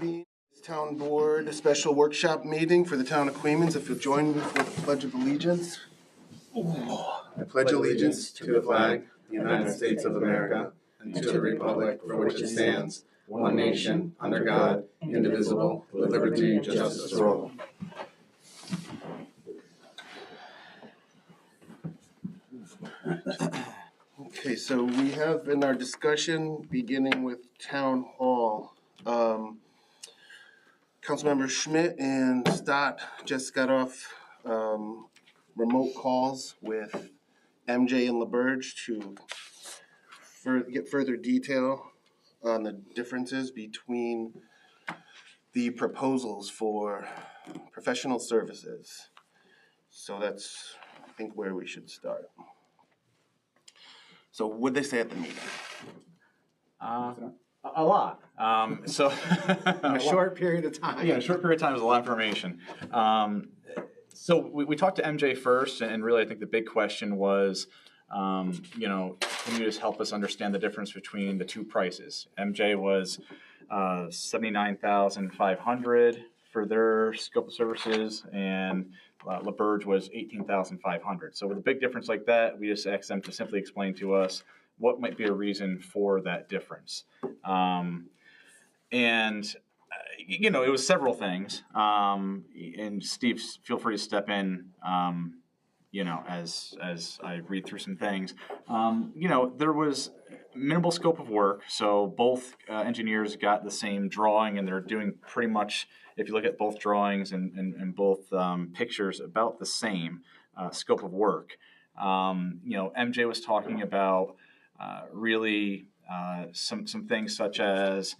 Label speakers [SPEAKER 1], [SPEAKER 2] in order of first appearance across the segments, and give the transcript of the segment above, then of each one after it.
[SPEAKER 1] The Town Board, a special workshop meeting for the town of Queens. If you'll join me for the Pledge of Allegiance. I pledge allegiance to the flag, the United States of America, and to the republic for which it stands, one nation, under God, indivisible, with liberty and justice for all. Okay, so we have in our discussion, beginning with Town Hall, Councilmember Schmidt and Stott just got off remote calls with MJ and LaBerge to get further detail on the differences between the proposals for professional services. So that's, I think, where we should start. So what did they say at the meeting?
[SPEAKER 2] A lot. So
[SPEAKER 3] in a short period of time.
[SPEAKER 2] Yeah, a short period of time is a lot of information. So we talked to MJ first, and really I think the big question was, can you just help us understand the difference between the two prices? MJ was $79,500 for their scope of services, and LaBerge was $18,500. So with a big difference like that, we just asked them to simply explain to us what might be a reason for that difference. It was several things. And Steve, feel free to step in, as I read through some things. There was minimal scope of work. So both engineers got the same drawing, and they're doing pretty much, if you look at both drawings and both pictures, about the same scope of work. MJ was talking about really some things such as,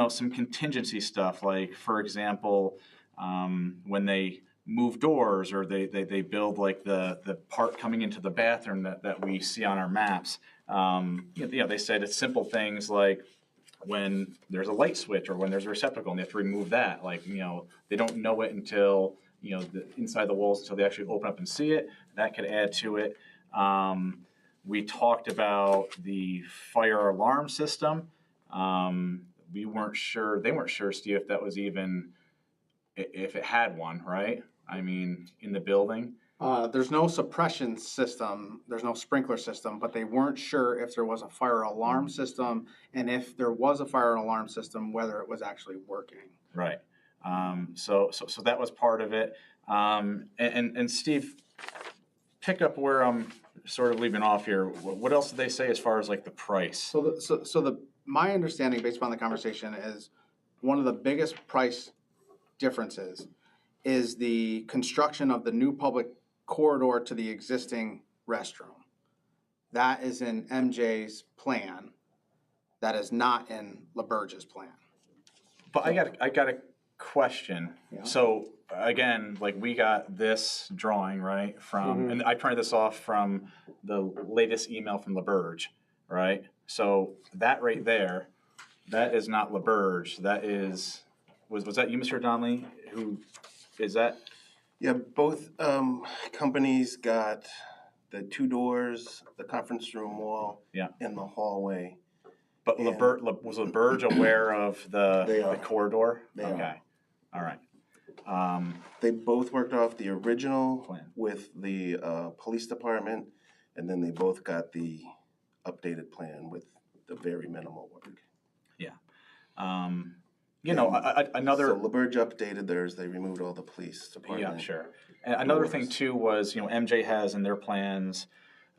[SPEAKER 2] some contingency stuff, like, for example, when they move doors or they build like the part coming into the bathroom that we see on our maps. They said it's simple things like when there's a light switch or when there's a receptacle and they have to remove that. Like, they don't know it until, inside the walls until they actually open up and see it. That could add to it. We talked about the fire alarm system. They weren't sure, Steve, if that was even, if it had one, right? I mean, in the building.
[SPEAKER 3] There's no suppression system, there's no sprinkler system, but they weren't sure if there was a fire alarm system, and if there was a fire alarm system, whether it was actually working.
[SPEAKER 2] Right. So that was part of it. And Steve, pick up where I'm sort of leaving off here. What else did they say as far as like the price?
[SPEAKER 3] My understanding, based upon the conversation, is one of the biggest price differences is the construction of the new public corridor to the existing restroom. That is in MJ's plan. That is not in LaBerge's plan.
[SPEAKER 2] But I got a question. Yeah. So again, like, we got this drawing, right, from, and I printed this off from the latest email from LaBerge, right? So that right there, that is not LaBerge. That is, was that you, Mr. Donnelly? Who is that?
[SPEAKER 1] Yeah, both companies got the two doors, the conference room wall, and the hallway.
[SPEAKER 2] But was LaBerge aware of the corridor?
[SPEAKER 1] They
[SPEAKER 2] are. All right.
[SPEAKER 1] They both worked off the original plan with the police department, and then they both got the updated plan with the very minimal work.
[SPEAKER 2] Yeah. Another.
[SPEAKER 1] So LaBerge updated theirs. They removed all the police department.
[SPEAKER 2] Yeah, sure. And another thing too was, MJ has in their plans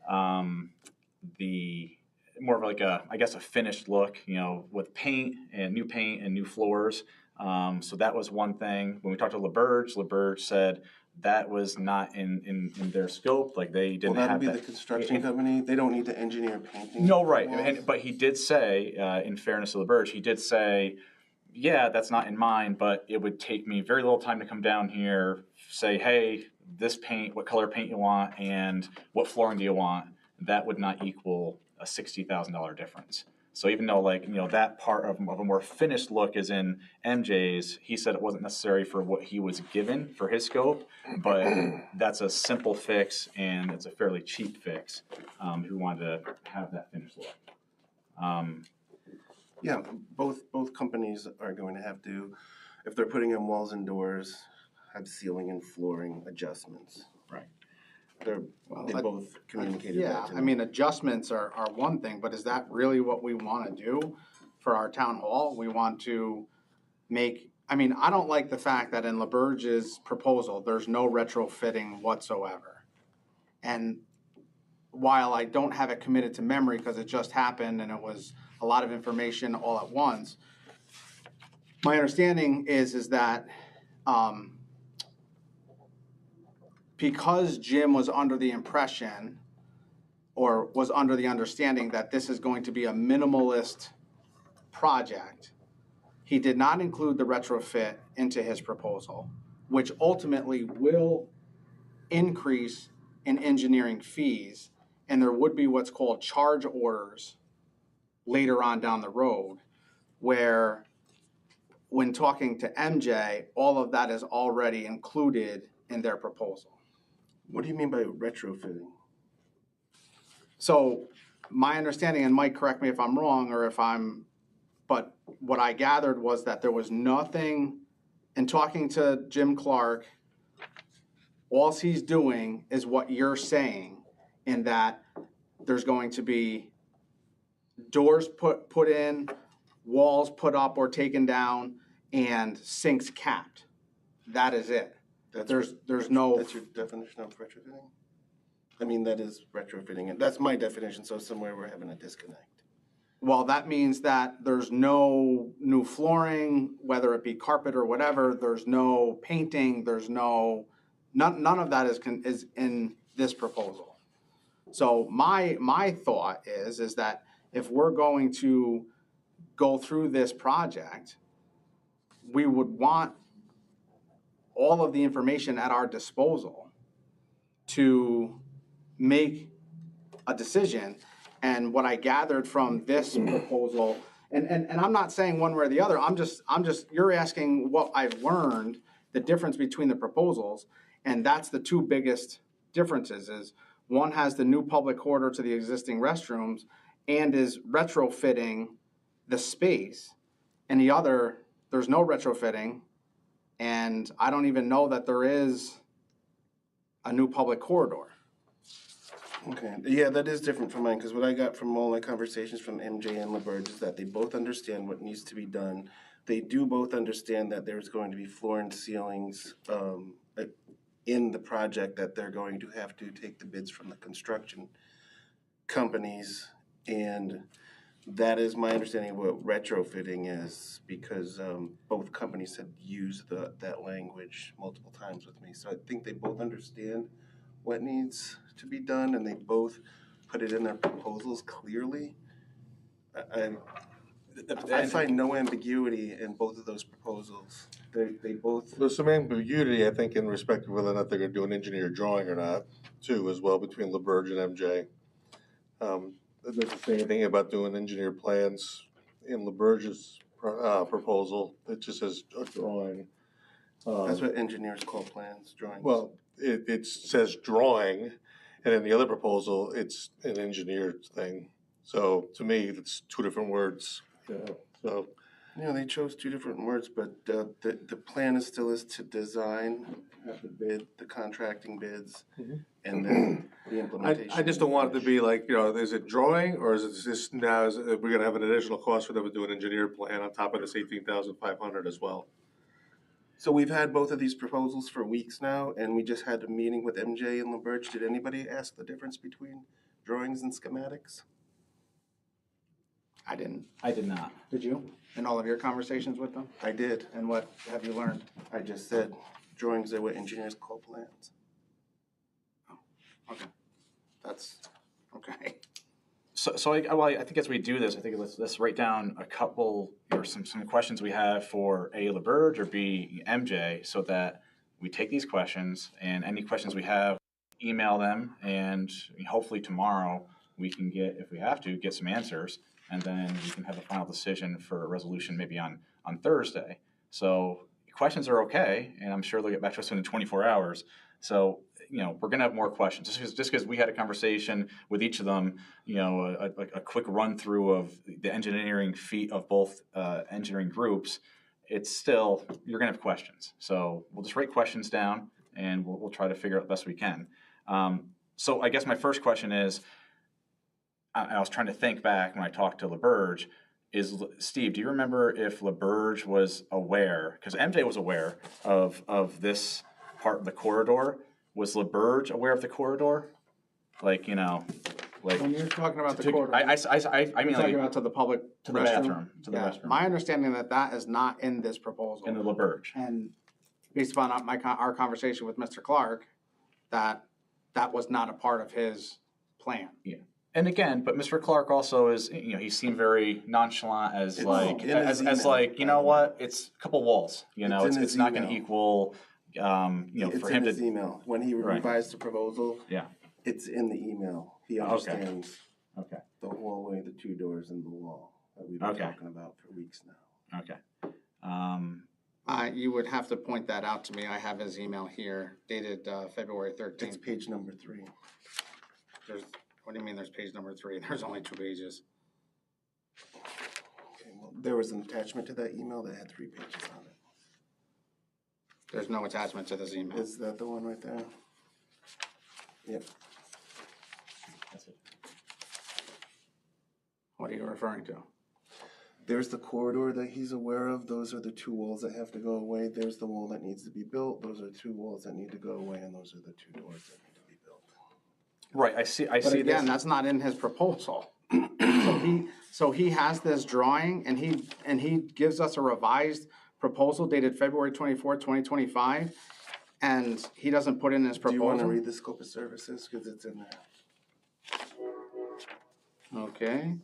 [SPEAKER 2] the more of like a finished look, with paint and new floors. So that was one thing. When we talked to LaBerge said that was not in their scope. Like, they didn't have that.
[SPEAKER 1] Well, that'd be the construction company. They don't need to engineer painting.
[SPEAKER 2] No, right. But he did say, in fairness to LaBerge, he did say, yeah, that's not in mind, but it would take me very little time to come down here, say, hey, this paint, what color paint you want, and what flooring do you want? That would not equal a $60,000 difference. So even though, that part of a more finished look is in MJ's, he said it wasn't necessary for what he was given for his scope, but that's a simple fix, and it's a fairly cheap fix, who wanted to have that finished look.
[SPEAKER 1] Yeah, both companies are going to have to, if they're putting in walls and doors, have ceiling and flooring adjustments.
[SPEAKER 2] Right.
[SPEAKER 1] They both communicated
[SPEAKER 3] Yeah,
[SPEAKER 1] that to me.
[SPEAKER 3] I mean, adjustments are one thing, but is that really what we want to do for our town hall? We want to make, I mean, I don't like the fact that in LaBerge's proposal, there's no retrofitting whatsoever. And while I don't have it committed to memory because it just happened and it was a lot of information all at once, my understanding is that because Jim was under the impression or was under the understanding that this is going to be a minimalist project, he did not include the retrofit into his proposal, which ultimately will increase in engineering fees, and there would be what's called charge orders later on down the road, where when talking to MJ, all of that is already included in their proposal.
[SPEAKER 1] What do you mean by retrofitting?
[SPEAKER 3] So my understanding, and Mike, correct me if I'm wrong or but what I gathered was that there was nothing, in talking to Jim Clark, all he's doing is what you're saying, in that there's going to be doors put in, walls put up or taken down, and sinks capped. That is it. There's no.
[SPEAKER 1] That's your definition of retrofitting? I mean, that is retrofitting, and that's my definition, so somewhere we're having a disconnect.
[SPEAKER 3] Well, that means that there's no new flooring, whether it be carpet or whatever. There's no painting. There's none of that is in this proposal. So my thought is that if we're going to go through this project, we would want all of the information at our disposal to make a decision. And what I gathered from this proposal, and I'm not saying one way or the other, I'm just, you're asking what I've learned, the difference between the proposals, and that's the two biggest differences is one has the new public corridor to the existing restrooms and is retrofitting the space, and the other, there's no retrofitting, and I don't even know that there is a new public corridor.
[SPEAKER 1] Okay, yeah, that is different from mine, because what I got from all my conversations from MJ and LaBerge is that they both understand what needs to be done. They do both understand that there's going to be floor and ceilings in the project, that they're going to have to take the bids from the construction companies, and that is my understanding of what retrofitting is, because both companies had used that language multiple times with me. So I think they both understand what needs to be done, and they both put it in their proposals clearly. I find no ambiguity in both of those proposals. They both.
[SPEAKER 4] There's some ambiguity, I think, in respect to whether or not they're going to do an engineer drawing or not, too, as well, between LaBerge and MJ. It doesn't say anything about doing engineer plans in LaBerge's proposal. It just says a drawing.
[SPEAKER 1] That's what engineers call plans, drawings.
[SPEAKER 4] Well, it says drawing, and in the other proposal, it's an engineered thing. So to me, it's two different words. So.
[SPEAKER 1] Yeah, they chose two different words, but the plan is still to design, have the bid, the contracting bids, and then the implementation.
[SPEAKER 4] I just don't want it to be like, is it drawing, or is it just now, we're gonna have an additional cost for them to do an engineered plan on top of this 18,500 as well?
[SPEAKER 1] So we've had both of these proposals for weeks now, and we just had a meeting with MJ and LaBerge. Did anybody ask the difference between drawings and schematics?
[SPEAKER 3] I didn't.
[SPEAKER 2] I did not.
[SPEAKER 3] Did you? In all of your conversations with them?
[SPEAKER 1] I did.
[SPEAKER 3] And what have you learned?
[SPEAKER 1] I just said drawings are what engineers call plans.
[SPEAKER 3] Oh, okay. That's okay.
[SPEAKER 2] So I think as we do this, I think let's write down a couple or some questions we have for A, LaBerge, or B, MJ, so that we take these questions, and any questions we have, email them, and hopefully tomorrow we can get, if we have to, get some answers, and then we can have a final decision for a resolution maybe on Thursday. So questions are okay, and I'm sure they'll get back to us in 24 hours. So, we're gonna have more questions, just because we had a conversation with each of them, a quick run through of the engineering feat of both engineering groups. It's still, you're gonna have questions. So we'll just write questions down and we'll try to figure out the best we can. So I guess my first question is, I was trying to think back when I talked to LaBerge, Steve, do you remember if LaBerge was aware, because MJ was aware of this part of the corridor? Was LaBerge aware of the corridor? Like,
[SPEAKER 3] When you're talking about the corridor,
[SPEAKER 2] I mean,
[SPEAKER 3] you're talking
[SPEAKER 2] like,
[SPEAKER 3] about to the public
[SPEAKER 2] to the
[SPEAKER 3] restroom?
[SPEAKER 2] bathroom, to the
[SPEAKER 3] Yeah,
[SPEAKER 2] restroom.
[SPEAKER 3] my understanding that is not in this proposal.
[SPEAKER 2] In the LaBerge.
[SPEAKER 3] And based upon our conversation with Mr. Clark, that was not a part of his plan.
[SPEAKER 2] Yeah. And again, but Mr. Clark also is, he seemed very nonchalant as
[SPEAKER 1] It's
[SPEAKER 2] like,
[SPEAKER 1] in his
[SPEAKER 2] as
[SPEAKER 1] email,
[SPEAKER 2] like, you know what, it's a couple walls,
[SPEAKER 1] in
[SPEAKER 2] it's
[SPEAKER 1] his
[SPEAKER 2] not going to
[SPEAKER 1] email.
[SPEAKER 2] equal,
[SPEAKER 1] It's
[SPEAKER 2] for
[SPEAKER 1] in
[SPEAKER 2] him
[SPEAKER 1] his
[SPEAKER 2] to,
[SPEAKER 1] email. When he
[SPEAKER 2] Right.
[SPEAKER 1] revised the proposal,
[SPEAKER 2] yeah,
[SPEAKER 1] it's in the email. He
[SPEAKER 2] Okay.
[SPEAKER 1] understands
[SPEAKER 2] okay,
[SPEAKER 1] the hallway, the two doors, and the wall that we've been
[SPEAKER 2] Okay.
[SPEAKER 1] talking about for weeks now.
[SPEAKER 2] okay.
[SPEAKER 3] You would have to point that out to me. I have his email here, dated February
[SPEAKER 1] It's
[SPEAKER 3] 13th.
[SPEAKER 1] page number 3.
[SPEAKER 3] What do you mean there's page number 3? There's only 2 pages.
[SPEAKER 1] Okay, well, there was an attachment to that email that had 3 pages on it.
[SPEAKER 3] There's no attachment to this email.
[SPEAKER 1] Is that the one right there? Yep.
[SPEAKER 2] That's it.
[SPEAKER 3] What are you referring to?
[SPEAKER 1] There's the corridor that he's aware of. Those are the 2 walls that have to go away. There's the wall that needs to be built. Those are 2 walls that need to go away, and those are the 2 doors that need to be built.
[SPEAKER 2] Right, I see
[SPEAKER 3] But
[SPEAKER 2] this.
[SPEAKER 3] again, that's not in his proposal. So he has this drawing, and he gives us a revised proposal dated February 24th, 2025, and he doesn't put in his
[SPEAKER 1] Do you want to
[SPEAKER 3] proposal.
[SPEAKER 1] read the scope of services? Because it's in there.
[SPEAKER 3] Okay.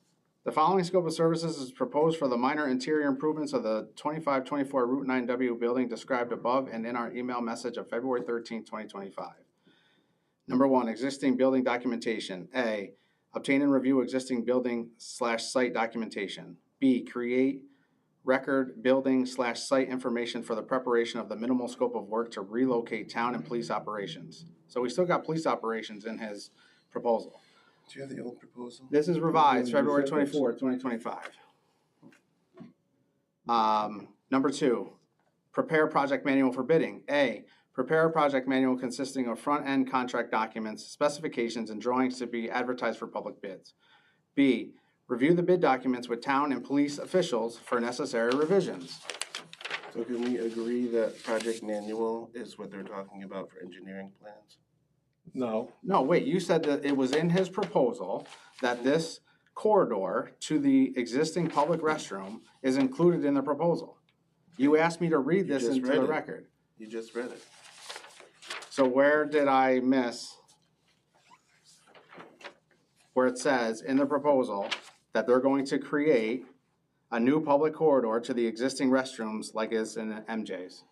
[SPEAKER 3] The following scope of services is proposed for the minor interior improvements of the 2524 Route 9W building described above and in our email message of February 13th, 2025. Number 1, existing building documentation. A, obtain and review existing building/site documentation. B, create record building/site information for the preparation of the minimal scope of work to relocate town and police operations. So we still got police operations in his proposal.
[SPEAKER 1] Do you have the old proposal?
[SPEAKER 3] This is revised February 24th, 2025. Number 2, prepare project manual for bidding. A, prepare a project manual consisting of front-end contract documents, specifications, and drawings to be advertised for public bids. B, review the bid documents with town and police officials for necessary revisions.
[SPEAKER 1] So can we agree that project manual is what they're talking about for engineering plans?
[SPEAKER 4] No,
[SPEAKER 3] No, wait, you said that it was in his proposal that this corridor to the existing public restroom is included in the proposal. You asked me to read this
[SPEAKER 1] just
[SPEAKER 3] into
[SPEAKER 1] read
[SPEAKER 3] the
[SPEAKER 1] it.
[SPEAKER 3] record.
[SPEAKER 1] You just read it.
[SPEAKER 3] So where did I miss? Where it says in the proposal that they're going to create a new public corridor to the existing restrooms like is in MJ's.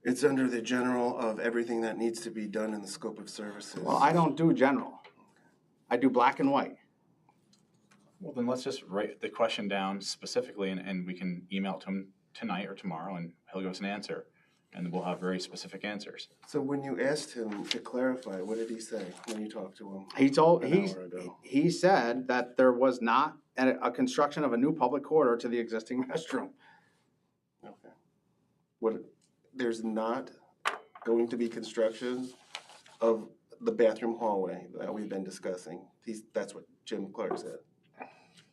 [SPEAKER 1] It's under the general of everything that needs to be done in the scope of services.
[SPEAKER 3] Well, I don't do general. I do black and white.
[SPEAKER 2] Well, then let's just write the question down specifically and we can email it to him tonight or tomorrow and he'll give us an answer. And we'll have very specific answers.
[SPEAKER 1] So when you asked him to clarify, what did he say when you talked to him?
[SPEAKER 3] He told,
[SPEAKER 1] An hour ago.
[SPEAKER 3] he said that there was not a construction of a new public corridor to the existing restroom.
[SPEAKER 1] Okay. What, there's not going to be construction of the bathroom hallway that we've been discussing. That's what Jim Clark said.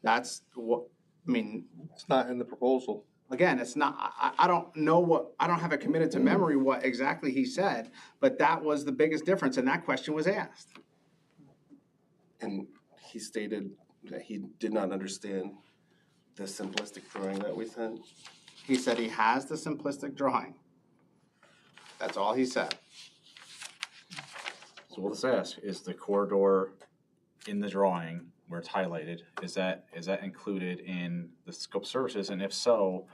[SPEAKER 3] That's what, I mean,
[SPEAKER 4] it's not in the proposal.
[SPEAKER 3] again, it's not, I don't know what, I don't have it committed to memory what exactly he said, but that was the biggest difference, and that question was asked.
[SPEAKER 1] And he stated that he did not understand the simplistic drawing that we sent.
[SPEAKER 3] He said he has the simplistic drawing. That's all he said.
[SPEAKER 2] So we'll just ask, is the corridor in the drawing where it's highlighted, is that included in the scope of services? And if so,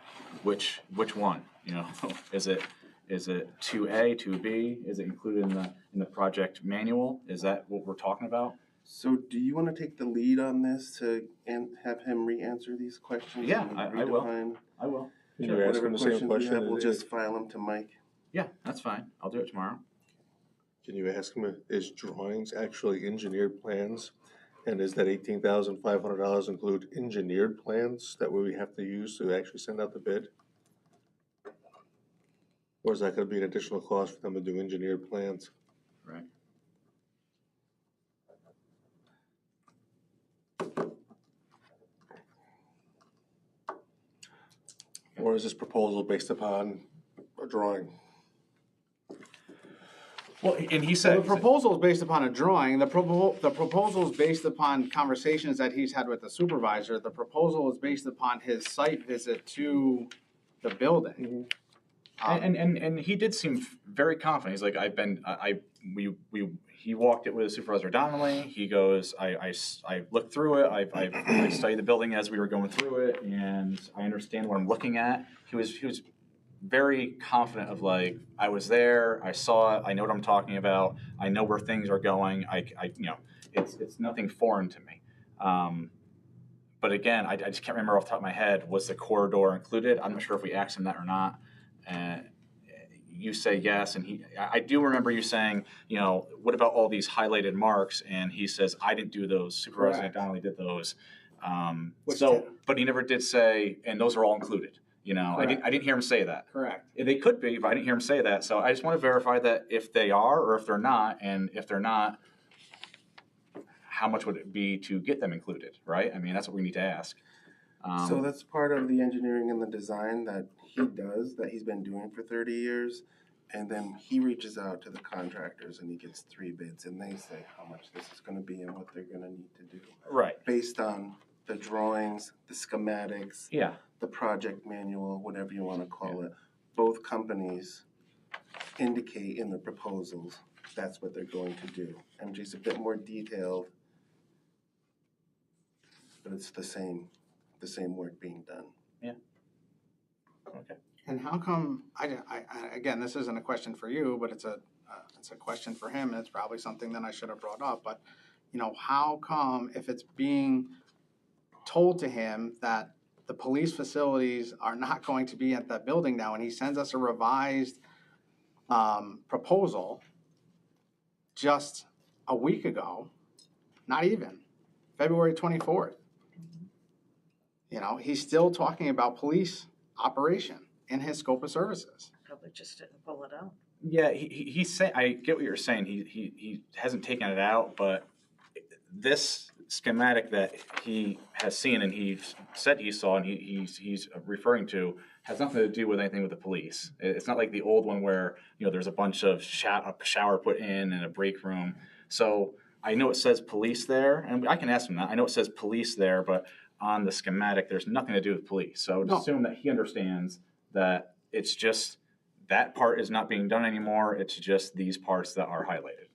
[SPEAKER 2] which one? You know, is it 2A, 2B? Is it included in the project manual? Is that what we're talking about?
[SPEAKER 1] So do you want to take the lead on this and have him re-answer these questions?
[SPEAKER 2] Yeah,
[SPEAKER 1] and
[SPEAKER 2] I will.
[SPEAKER 1] redefine
[SPEAKER 2] I will.
[SPEAKER 4] You're asking
[SPEAKER 1] whatever
[SPEAKER 4] the same
[SPEAKER 1] questions we
[SPEAKER 4] question.
[SPEAKER 1] have, we'll just file them to Mike.
[SPEAKER 2] Yeah, that's fine. I'll do it tomorrow.
[SPEAKER 4] Can you ask him, is drawings actually engineered plans? And is that $18,500 include engineered plans that we have to use to actually send out the bid? Or is that gonna be an additional cost for them to do engineered plans?
[SPEAKER 2] Right.
[SPEAKER 4] Or is this proposal based upon a drawing?
[SPEAKER 2] Well, and he
[SPEAKER 3] So
[SPEAKER 2] said
[SPEAKER 3] the proposal is based upon a drawing, the proposal is based upon conversations that he's had with the supervisor, the proposal is based upon his site visit to the building.
[SPEAKER 2] And he did seem very confident. He's like, he walked it with Supervisor Donnelly. He goes, I looked through it. I studied the building as we were going through it, and I understand what I'm looking at. He was very confident of like, I was there, I saw it, I know what I'm talking about, I know where things are going. It's nothing foreign to me. But again, I just can't remember off the top of my head, was the corridor included? I'm not sure if we asked him that or not. You say yes, and I do remember you saying, what about all these highlighted marks? And he says, I didn't do those. Supervisor
[SPEAKER 3] Correct.
[SPEAKER 2] Donnelly did those.
[SPEAKER 3] Which
[SPEAKER 2] But he never did say, and those are all included. I didn't hear him say that.
[SPEAKER 3] Correct.
[SPEAKER 2] They could be, but I didn't hear him say that. So I just want to verify that if they are or if they're not, and if they're not, how much would it be to get them included, right? I mean, that's what we need to ask.
[SPEAKER 1] So that's part of the engineering and the design that he does, that he's been doing for 30 years. And then he reaches out to the contractors and he gets 3 bids and they say how much this is gonna be and what they're gonna need to do.
[SPEAKER 2] Right.
[SPEAKER 1] Based on the drawings, the schematics,
[SPEAKER 2] Yeah.
[SPEAKER 1] the project manual, whatever you wanna call it. Both companies indicate in the proposals that's what they're going to do. MJ's a bit more detailed, but it's the same work being done.
[SPEAKER 2] Yeah. Okay.
[SPEAKER 3] And how come, again, this isn't a question for you, but it's a question for him, and it's probably something that I should have brought up, but, how come if it's being told to him that the police facilities are not going to be at that building now, and he sends us a revised proposal just a week ago, not even, February 24th. He's still talking about police operation in his scope of services.
[SPEAKER 5] Probably just didn't pull it out.
[SPEAKER 2] Yeah, he's saying, I get what you're saying. He hasn't taken it out, but this schematic that he has seen and he said he saw and he's referring to has nothing to do with anything with the police. It's not like the old one where there's a bunch of a shower put in and a break room. So I know it says police there, and I can ask him that. I know it says police there, but on the schematic, there's nothing to do with police. So
[SPEAKER 3] No.
[SPEAKER 2] assume that he understands that it's just that part is not being done anymore. It's just these parts that are highlighted.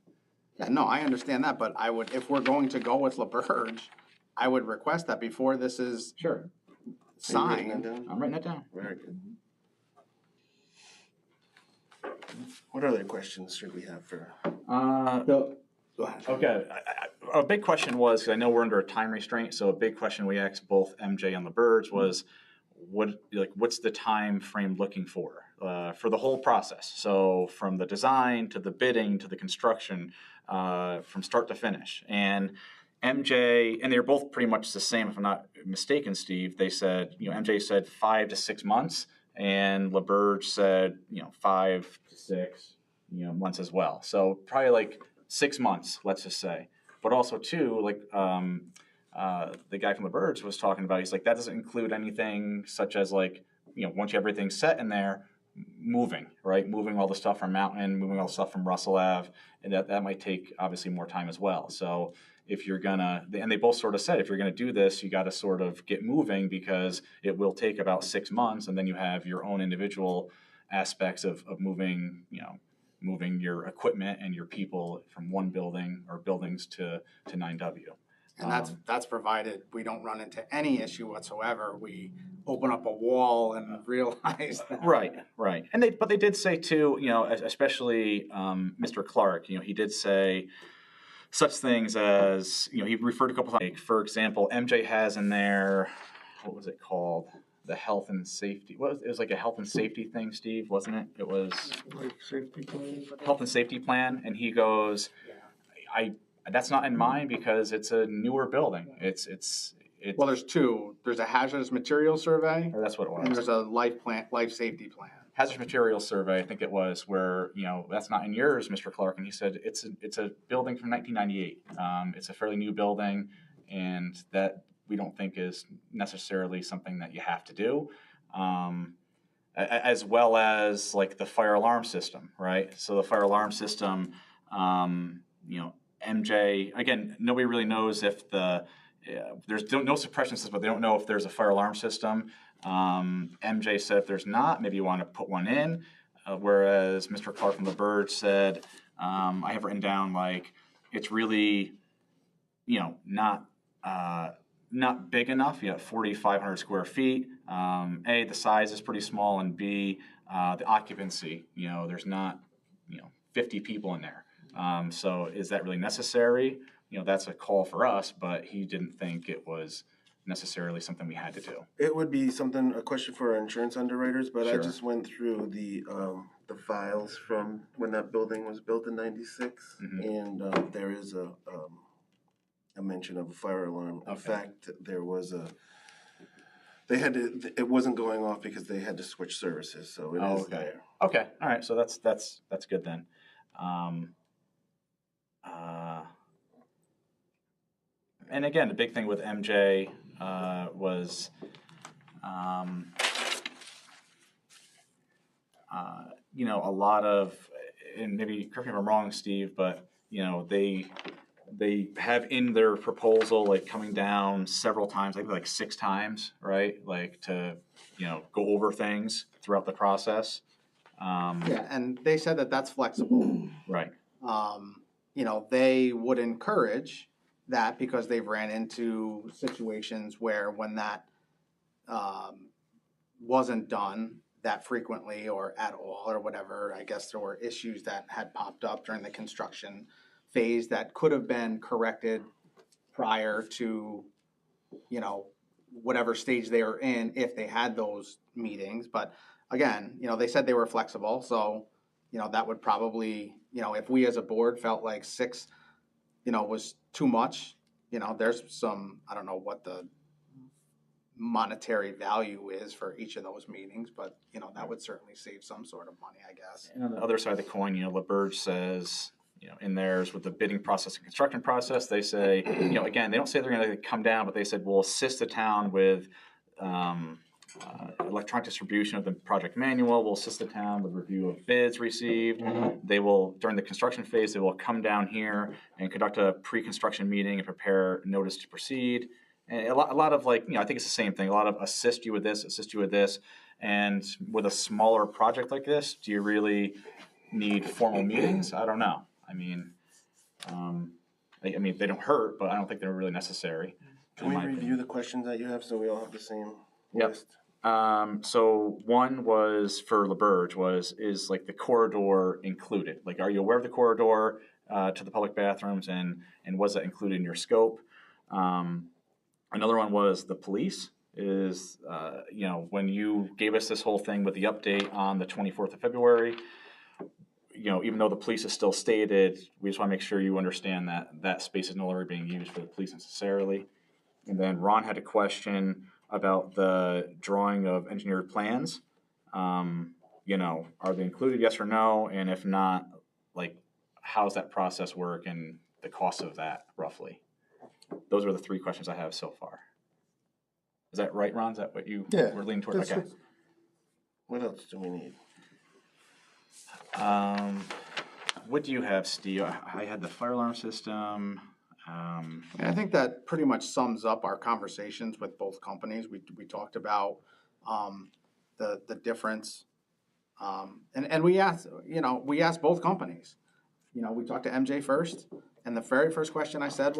[SPEAKER 3] Yeah, no, I understand that, but if we're going to go with LaBerge, I would request that before this is
[SPEAKER 2] Sure.
[SPEAKER 1] Are you writing
[SPEAKER 3] signed.
[SPEAKER 1] that down?
[SPEAKER 2] I'm writing that down.
[SPEAKER 1] Very good. What other questions should we have for?
[SPEAKER 3] Go ahead.
[SPEAKER 2] Okay. A big question was, 'cause I know we're under a time restraint, so a big question we asked both MJ and LaBerge was, what's the time frame looking for the whole process? So from the design to the bidding to the construction, from start to finish. And MJ, and they're both pretty much the same, if I'm not mistaken, Steve. They said, MJ said 5 to 6 months, and LaBerge said, 5 to 6, months as well. So probably like 6 months, let's just say. But also too, like the guy from LaBerge was talking about, he's like, that doesn't include anything such as like, once you have everything set in there, moving, right? Moving all the stuff from Mountain, moving all the stuff from Russell Ave, and that might take obviously more time as well. So if you're gonna, and they both sort of said, if you're gonna do this, you gotta sort of get moving because it will take about 6 months, and then you have your own individual aspects of moving, moving your equipment and your people from one building or buildings to 9W.
[SPEAKER 3] And that's provided we don't run into any issue whatsoever. We open up a wall and realize that.
[SPEAKER 2] Right. And they did say too, especially Mr. Clark, he did say such things as, he referred to a couple times, like, for example, MJ has in there, what was it called? the health and safety. It was like a health and safety thing, Steve, wasn't it? It was
[SPEAKER 4] Like safety plan?
[SPEAKER 2] health and safety plan, and he goes, I that's not in mine because it's a newer building. It's
[SPEAKER 3] Well, there's two. There's a hazardous material survey,
[SPEAKER 2] or that's what it
[SPEAKER 3] and
[SPEAKER 2] was.
[SPEAKER 3] there's a life safety plan.
[SPEAKER 2] Hazardous materials survey, I think it was, where that's not in yours, Mr. Clark, and he said it's a building from 1998. It's a fairly new building, and that we don't think is necessarily something that you have to do. As well as like the fire alarm system, right? So the fire alarm system, MJ, again, nobody really knows if there's no suppression system, but they don't know if there's a fire alarm system. MJ said if there's not, maybe you want to put one in, whereas Mr. Clark from the Verge said, I have written down like it's really, not big enough. 4,500 square feet. A, the size is pretty small, and B, the occupancy. There's not 50 people in there. So is that really necessary? That's a call for us, but he didn't think it was necessarily something we had to do.
[SPEAKER 1] It would be a question for our insurance underwriters, but I
[SPEAKER 2] Sure.
[SPEAKER 1] just went through the files from when that building was built in '96, and there is a mention of a fire alarm. In fact, there was it wasn't going off because they had to switch services, so it is there.
[SPEAKER 2] Okay, all right, so that's good then. And again, the big thing with MJ was a lot of, and maybe correct me if I'm wrong, Steve, but they have in their proposal like coming down several times, like 6 times, right? Like to go over things throughout the process.
[SPEAKER 3] Yeah, and they said that that's flexible.
[SPEAKER 2] Right.
[SPEAKER 3] They would encourage that because they've ran into situations where when that wasn't done that frequently or at all or whatever, I guess there were issues that had popped up during the construction phase that could have been corrected prior to, whatever stage they were in if they had those meetings. But again, they said they were flexible, so, that would probably, if we as a board felt like 6, was too much, there's some, I don't know what the monetary value is for each of those meetings, but, that would certainly save some sort of money, I guess.
[SPEAKER 2] And on the other side of the coin, LaBerge says, in theirs with the bidding process and construction process, they say, again, they don't say they're going to come down, but they said we'll assist the town with electronic distribution of the project manual. We'll assist the town with review of bids received. They will, during the construction phase, they will come down here and conduct a pre-construction meeting and prepare notice to proceed. And a lot of I think it's the same thing. A lot of assist you with this. And with a smaller project like this, do you really need formal meetings? I don't know. I mean, they don't hurt, but I don't think they're really necessary.
[SPEAKER 1] Can we review the questions that you have so we all have the same
[SPEAKER 2] Yep.
[SPEAKER 1] list?
[SPEAKER 2] So one was for LaBerge is like the corridor included? Like, are you aware of the corridor to the public bathrooms, and was that included in your scope? Another one was the police. Is when you gave us this whole thing with the update on the 24th of February, even though the police is still stated, we just want to make sure you understand that space is no longer being used for the police necessarily. And then Ron had a question about the drawing of engineered plans. Are they included, yes or no? And if not, how's that process work and the cost of that roughly? Those are the 3 questions I have so far. Is that right, Ron? Is that what you were leaning toward? Okay.
[SPEAKER 1] What else do we need?
[SPEAKER 2] What do you have, Steve? I had the fire alarm system.
[SPEAKER 3] And I think that pretty much sums up our conversations with both companies. We talked about the difference, and we asked both companies. We talked to MJ first, and the very first question I said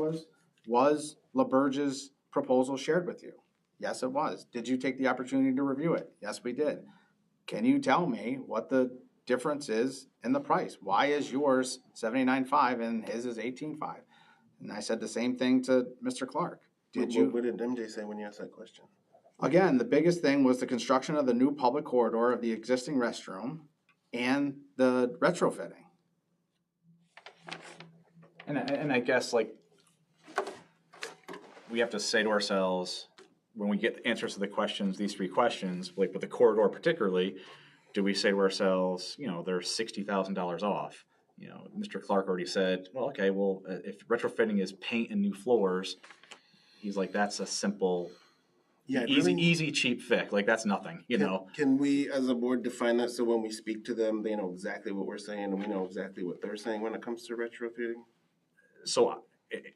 [SPEAKER 3] was LaBerge's proposal shared with you? Yes, it was. Did you take the opportunity to review it? Yes, we did. Can you tell me what the difference is in the price? Why is yours $79,500 and his is $18,500? And I said the same thing to Mr. Clark.
[SPEAKER 1] What did MJ say when you asked that question?
[SPEAKER 3] Again, the biggest thing was the construction of the new public corridor of the existing restroom and the retrofitting.
[SPEAKER 2] And I guess, like, we have to say to ourselves, when we get answers to the questions, these three questions, like with the corridor particularly, do we say to ourselves, they're $60,000 off? Mr. Clark already said, well, okay, if retrofitting is paint and new floors, he's like, that's a simple, easy, cheap fix. Like, that's nothing, know.
[SPEAKER 1] Can we, as a board, define that so when we speak to them, they know exactly what we're saying and we know exactly what they're saying when it comes to retrofitting?
[SPEAKER 2] So,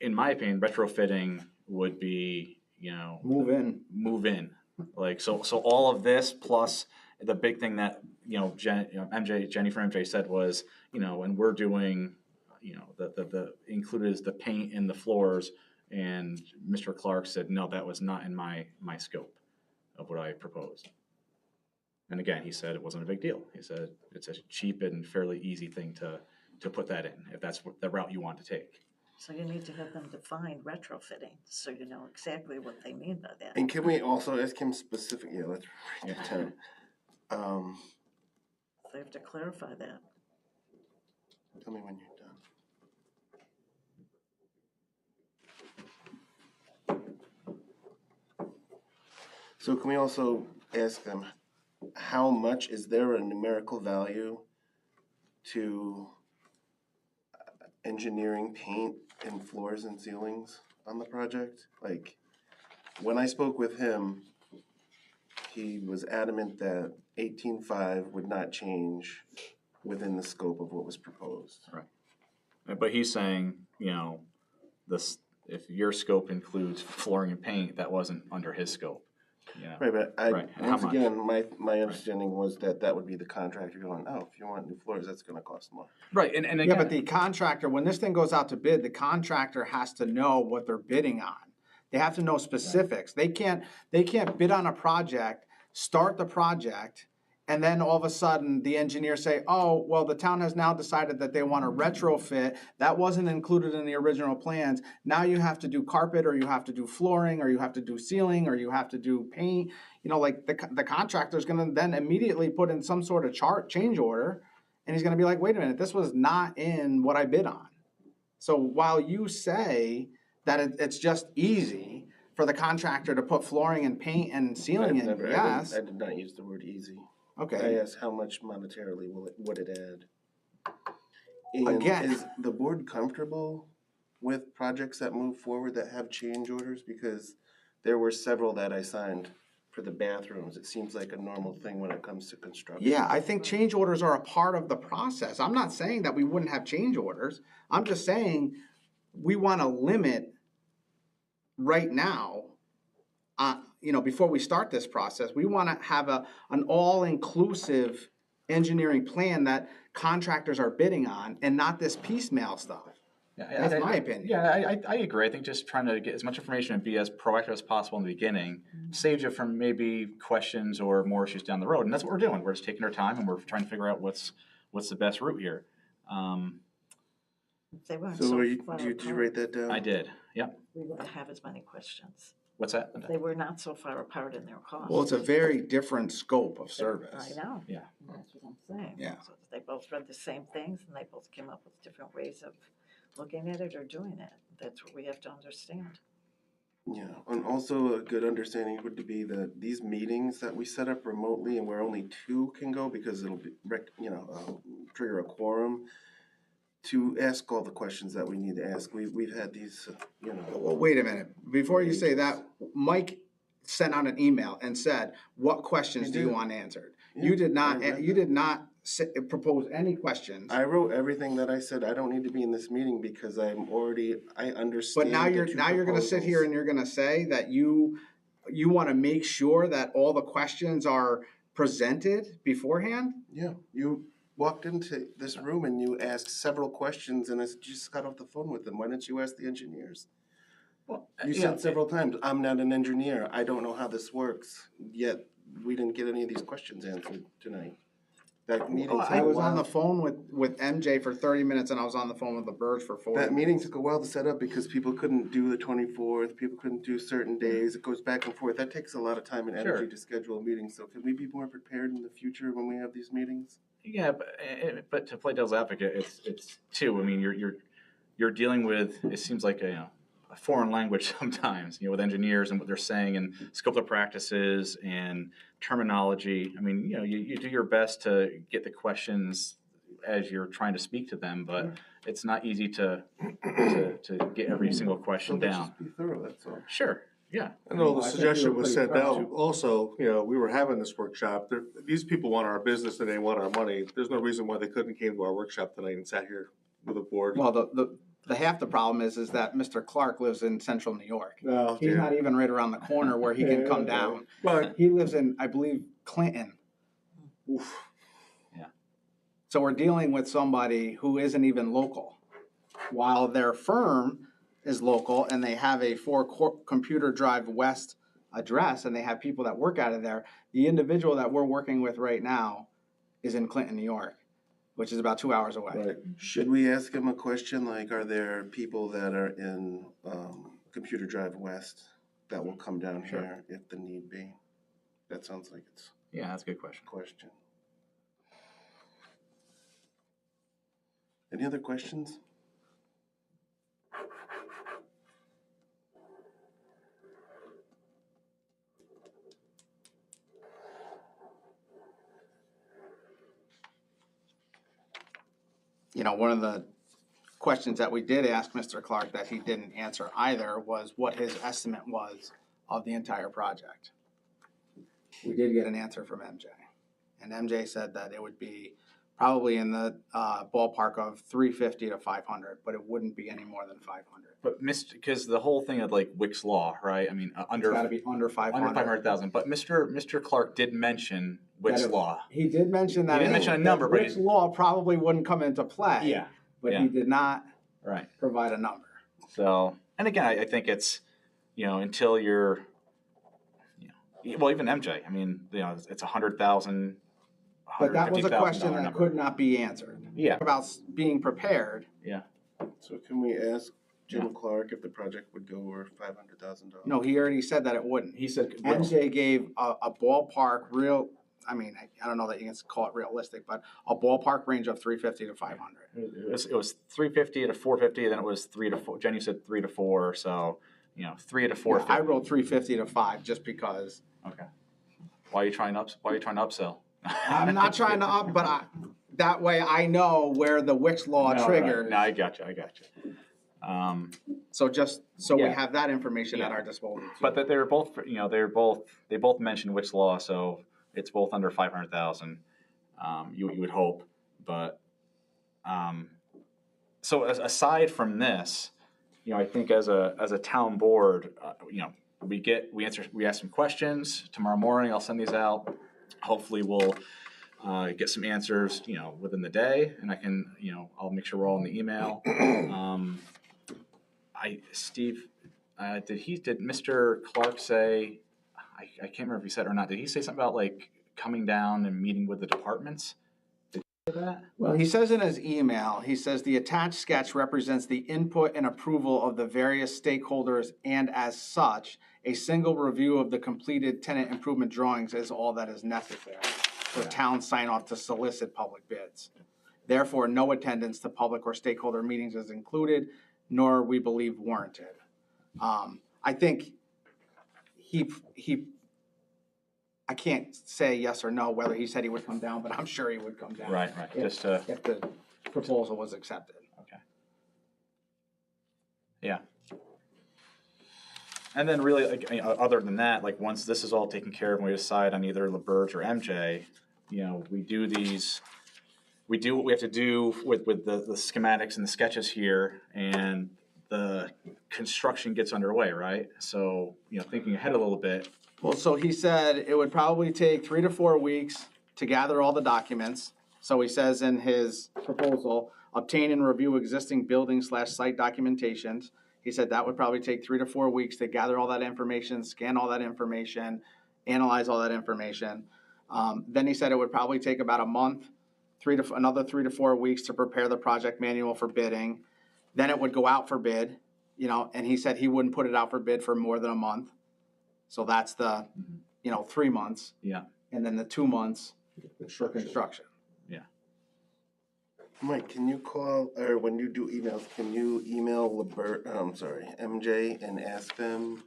[SPEAKER 2] in my opinion, retrofitting would be,
[SPEAKER 3] Move in.
[SPEAKER 2] Like, so all of this plus the big thing that, Jenny from MJ said was, and we're doing, the included is the paint and the floors. And Mr. Clark said, no, that was not in my scope of what I proposed. And again, he said it wasn't a big deal. He said it's a cheap and fairly easy thing to put that in, if that's the route you want to take.
[SPEAKER 5] So you need to have them define retrofitting, so you know exactly what they mean by that.
[SPEAKER 1] And can we also ask him specific, let's write that down.
[SPEAKER 5] They have to clarify that.
[SPEAKER 1] Tell me when you're done. So can we also ask them, how much, is there a numerical value to engineering paint and floors and ceilings on the project? Like, when I spoke with him, he was adamant that 18.5 would not change within the scope of what was proposed.
[SPEAKER 2] Right. But he's saying, this, if your scope includes flooring and paint, that wasn't under his scope.
[SPEAKER 1] Right, but once
[SPEAKER 2] much?
[SPEAKER 1] again, my understanding was that would be the contractor going, oh, if you want new floors, that's gonna cost more.
[SPEAKER 2] Right, and again,
[SPEAKER 3] Yeah, but the contractor, when this thing goes out to bid, the contractor has to know what they're bidding on. They have to know specifics. They can't bid on a project, start the project, and then all of a sudden the engineers say, oh, well, the town has now decided that they want to retrofit. That wasn't included in the original plans. Now you have to do carpet, or you have to do flooring, or you have to do ceiling, or you have to do paint. Like the contractor's going to then immediately put in some sort of change order, and he's going to be like, wait a minute, this was not in what I bid on. So while you say that it's just easy for the contractor to put flooring and paint and ceiling in, yes.
[SPEAKER 1] I did not use the word easy.
[SPEAKER 3] Okay.
[SPEAKER 1] I asked how much monetarily would it add? And
[SPEAKER 3] Again.
[SPEAKER 1] is the board comfortable with projects that move forward that have change orders? Because there were several that I signed for the bathrooms. It seems like a normal thing when it comes to construction.
[SPEAKER 3] Yeah, I think change orders are a part of the process. I'm not saying that we wouldn't have change orders. I'm just saying we want to limit right now, before we start this process, we want to have an all-inclusive engineering plan that contractors are bidding on, and not this piecemeal stuff. That's my opinion.
[SPEAKER 2] Yeah, I agree. I think just trying to get as much information and be as proactive as possible in the beginning saves you from maybe questions or more issues down the road. And that's what we're doing. We're just taking our time and we're trying to figure out what's the best route here.
[SPEAKER 5] They weren't
[SPEAKER 1] So
[SPEAKER 5] far
[SPEAKER 1] did you
[SPEAKER 5] apart,
[SPEAKER 1] write that down?
[SPEAKER 2] I did. Yep.
[SPEAKER 5] we wouldn't have as many questions.
[SPEAKER 2] What's that?
[SPEAKER 5] They were not so far apart in their costs.
[SPEAKER 3] Well, it's a very different scope of service.
[SPEAKER 5] I know.
[SPEAKER 2] Yeah.
[SPEAKER 5] That's what I'm saying.
[SPEAKER 3] Yeah.
[SPEAKER 5] So they both read the same things and they both came up with different ways of looking at it or doing it. That's what we have to understand.
[SPEAKER 1] Yeah, and also a good understanding would be that these meetings that we set up remotely and where only two can go because it'll be, trigger a quorum, to ask all the questions that we need to ask. We've had these,
[SPEAKER 3] Well, wait a minute. Before you say that, Mike sent out an email and said, what questions do you want answered?
[SPEAKER 1] Yeah,
[SPEAKER 3] You did
[SPEAKER 1] I read
[SPEAKER 3] not propose any questions.
[SPEAKER 1] I wrote everything that I said. I don't need to be in this meeting because I understand.
[SPEAKER 3] But now you're going to sit here and you're going to say that you want to make sure that all the questions are presented beforehand?
[SPEAKER 1] Yeah, you walked into this room and you asked several questions and I just got off the phone with them. Why didn't you ask the engineers?
[SPEAKER 2] Well,
[SPEAKER 1] You said several times, I'm not an engineer. I don't know how this works. Yet we didn't get any of these questions answered tonight. That meeting
[SPEAKER 2] Well,
[SPEAKER 1] took
[SPEAKER 3] I
[SPEAKER 1] a
[SPEAKER 3] was on the
[SPEAKER 1] while.
[SPEAKER 3] phone with MJ for 30 minutes and I was on the phone with the Birds for 40
[SPEAKER 1] That
[SPEAKER 3] minutes.
[SPEAKER 1] meeting took a while to set up because people couldn't do the 24th, people couldn't do certain days. It goes back and forth. That takes a lot of time and energy
[SPEAKER 2] Sure.
[SPEAKER 1] to schedule a meeting. So can we be more prepared in the future when we have these meetings?
[SPEAKER 2] Yeah, but to play devil's advocate, it's too. I mean, you're dealing with. It seems like a foreign language sometimes. With engineers and what they're saying and scope of practices and terminology. I mean, you do your best to get the questions as you're trying to speak to them, but it's not easy to get every single question
[SPEAKER 1] So let's
[SPEAKER 2] down.
[SPEAKER 1] just be thorough, that's all.
[SPEAKER 2] Sure. Yeah.
[SPEAKER 4] I know the
[SPEAKER 3] I think
[SPEAKER 4] suggestion
[SPEAKER 3] we were
[SPEAKER 4] was
[SPEAKER 3] pretty
[SPEAKER 4] sent out,
[SPEAKER 3] proud.
[SPEAKER 4] also, we were having this workshop, these people want our business and they want our money. There's no reason why they couldn't came to our workshop tonight and sat here with a board.
[SPEAKER 3] Well, the half the problem is that Mr. Clark lives in central New York.
[SPEAKER 4] Oh,
[SPEAKER 3] He's
[SPEAKER 4] dear.
[SPEAKER 3] not even right around the corner where he can come
[SPEAKER 4] Yeah,
[SPEAKER 3] down.
[SPEAKER 4] But,
[SPEAKER 3] He lives in, I believe, Clinton.
[SPEAKER 4] oof,
[SPEAKER 3] So we're dealing with somebody who isn't even local. While their firm is local and they have a 4 Computer Drive West address and they have people that work out of there, the individual that we're working with right now is in Clinton, New York, which is about 2 hours away.
[SPEAKER 4] right.
[SPEAKER 1] Should we ask him a question like, are there people that are in Computer Drive West that will come down
[SPEAKER 2] Sure.
[SPEAKER 1] here if the need be? That sounds like it's
[SPEAKER 2] Yeah, that's a good question.
[SPEAKER 1] a question. Any other questions?
[SPEAKER 3] One of the questions that we did ask Mr. Clark that he didn't answer either was what his estimate was of the entire project. We did get an answer from MJ. And MJ said that it would be probably in the ballpark of 350 to 500, but it wouldn't be any more than 500.
[SPEAKER 2] But because the whole thing of like Wick's law, right? I mean,
[SPEAKER 3] It's got to be under 500.
[SPEAKER 2] under 500,000. But Mr. Clark did mention Wick's
[SPEAKER 3] That it-
[SPEAKER 2] law.
[SPEAKER 3] He did mention that.
[SPEAKER 2] He didn't mention a number, but
[SPEAKER 3] Which law probably wouldn't come into play. But
[SPEAKER 2] yeah.
[SPEAKER 3] he did not
[SPEAKER 2] Right.
[SPEAKER 3] provide a number.
[SPEAKER 2] So, and again, I think it's, until you're, well, even MJ. I mean, it's 100,000.
[SPEAKER 3] But that was a question that
[SPEAKER 2] number.
[SPEAKER 3] could not be answered.
[SPEAKER 2] Yeah.
[SPEAKER 3] About being prepared.
[SPEAKER 2] Yeah.
[SPEAKER 1] So can we ask Jim Clark if the project would go over $500,000?
[SPEAKER 3] No, he already said that it wouldn't.
[SPEAKER 2] He said.
[SPEAKER 3] MJ gave a ballpark I don't know that you can call it realistic, but a ballpark range of 350 to 500.
[SPEAKER 2] It was 350 to 450, then it was 3 to 4. Jenny said 3 to 4, so 3 to 450.
[SPEAKER 3] I wrote 350 to 5 just because.
[SPEAKER 2] Okay. Why are you trying to upsell?
[SPEAKER 3] I'm not trying to up, but that way I know where the Wix law
[SPEAKER 2] No,
[SPEAKER 3] triggers.
[SPEAKER 2] right. No, I got you.
[SPEAKER 3] So just so we
[SPEAKER 2] Yeah.
[SPEAKER 3] have that information at
[SPEAKER 2] Yeah.
[SPEAKER 3] our disposal. too.
[SPEAKER 2] But that they were both, they both mentioned Wick's law, so it's both under 500,000. You would hope, but so aside from this, I think as a town board, we ask some questions tomorrow morning. I'll send these out. Hopefully, we'll get some answers, within the day, and I can, I'll make sure we're all in the email. Steve, did Mr. Clark say? I can't remember if he said it or not. Did he say something about like coming down and meeting with the departments? Did he say that?
[SPEAKER 3] Well, he says in his email, he says the attached sketch represents the input and approval of the various stakeholders, and as such, a single review of the completed tenant improvement drawings is all that is necessary for town sign off to solicit public bids. Therefore, no attendance to public or stakeholder meetings is included, nor we believe warranted. I think I can't say yes or no whether he said he would come down, but I'm sure he would come down.
[SPEAKER 2] Right.
[SPEAKER 3] If the proposal was accepted.
[SPEAKER 2] Okay. Yeah. And then really, like, other than that, like once this is all taken care of and we decide on either LaBerge or MJ, we do what we have to do with the schematics and the sketches here, and the construction gets underway, right? So, thinking ahead a little bit.
[SPEAKER 3] Well, so he said it would probably take 3 to 4 weeks to gather all the documents. So he says in his proposal, obtain and review existing building/site documentations. He said that would probably take 3 to 4 weeks to gather all that information, scan all that information, analyze all that information. Then he said it would probably take about a month another 3 to 4 weeks to prepare the project manual for bidding. Then it would go out for bid, and he said he wouldn't put it out for bid for more than a month. So that's the, 3 months.
[SPEAKER 2] Yeah.
[SPEAKER 3] And then the 2 months for construction.
[SPEAKER 1] Mike, can you call, or when you do emails, can you email MJ and ask them,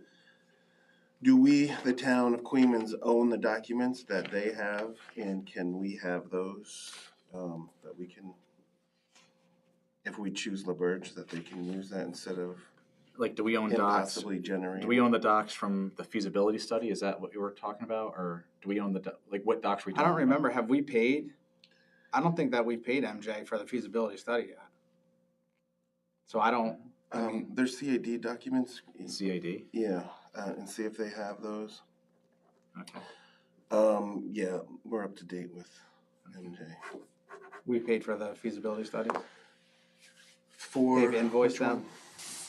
[SPEAKER 1] do we, the town of Queens, own the documents that they have, and can we have those, that we can, if we choose LaBerge, that they can use that instead of
[SPEAKER 2] Like, do we own
[SPEAKER 1] him
[SPEAKER 2] docs?
[SPEAKER 1] possibly generating?
[SPEAKER 2] Do we own the docs from the feasibility study? Is that what you were talking about? Or do we own what docs were we
[SPEAKER 3] I
[SPEAKER 2] talking
[SPEAKER 3] don't remember,
[SPEAKER 2] about?
[SPEAKER 3] have we paid? I don't think that we paid MJ for the feasibility study yet. So I mean,
[SPEAKER 1] There's CAD documents,
[SPEAKER 2] CAD?
[SPEAKER 1] yeah, and see if they have those.
[SPEAKER 2] Okay.
[SPEAKER 1] Yeah, we're up to date with MJ.
[SPEAKER 3] we paid for the feasibility study.
[SPEAKER 1] For
[SPEAKER 3] They've invoiced
[SPEAKER 1] which
[SPEAKER 3] them.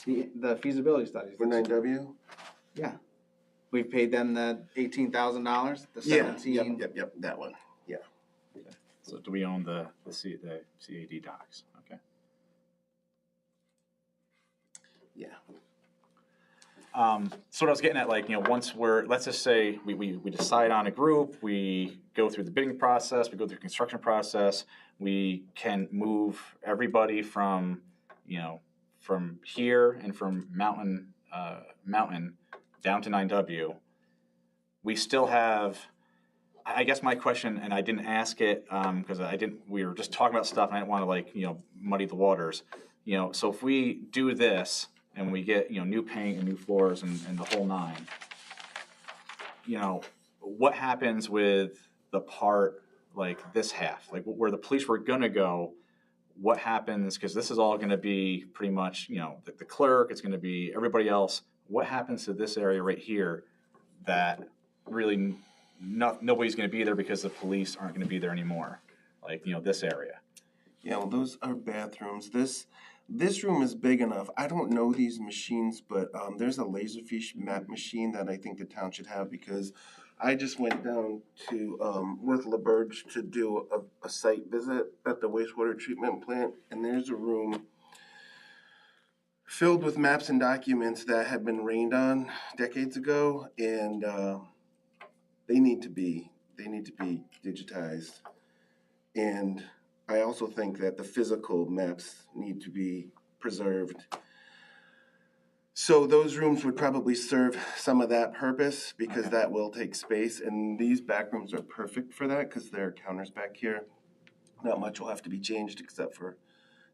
[SPEAKER 1] one?
[SPEAKER 3] The feasibility studies.
[SPEAKER 1] For 9W?
[SPEAKER 3] Yeah. We've paid them the $18,000, the
[SPEAKER 1] Yeah,
[SPEAKER 3] 17.
[SPEAKER 1] yep, that one, yeah.
[SPEAKER 2] So do we own the CAD docs? Okay.
[SPEAKER 1] Yeah.
[SPEAKER 2] So what I was getting at, once let's just say we decide on a group, we go through the bidding process, we go through the construction process, we can move everybody from here and from Mountain down to 9W. We still have, I guess my question, and I didn't ask it because we were just talking about stuff and I didn't want to muddy the waters. So if we do this and we get, new paint and new floors and the whole nine, what happens with the part, like this half, like where the police were gonna go, what happens, because this is all gonna be pretty much, the clerk, it's gonna be everybody else. What happens to this area right here that really nobody's gonna be there because the police aren't gonna be there anymore? This area.
[SPEAKER 1] Yeah, well, those are bathrooms. This room is big enough. I don't know these machines, but there's a Laserfish map machine that I think the town should have, because I just went down to with LaBerge to do a site visit at the wastewater treatment plant, and there's a room filled with maps and documents that have been rained on decades ago, and they need to be digitized. And I also think that the physical maps need to be preserved. So those rooms would probably serve some of that purpose, because that will take space. And these back rooms are perfect for that, because there are counters back here. Not much will have to be changed except for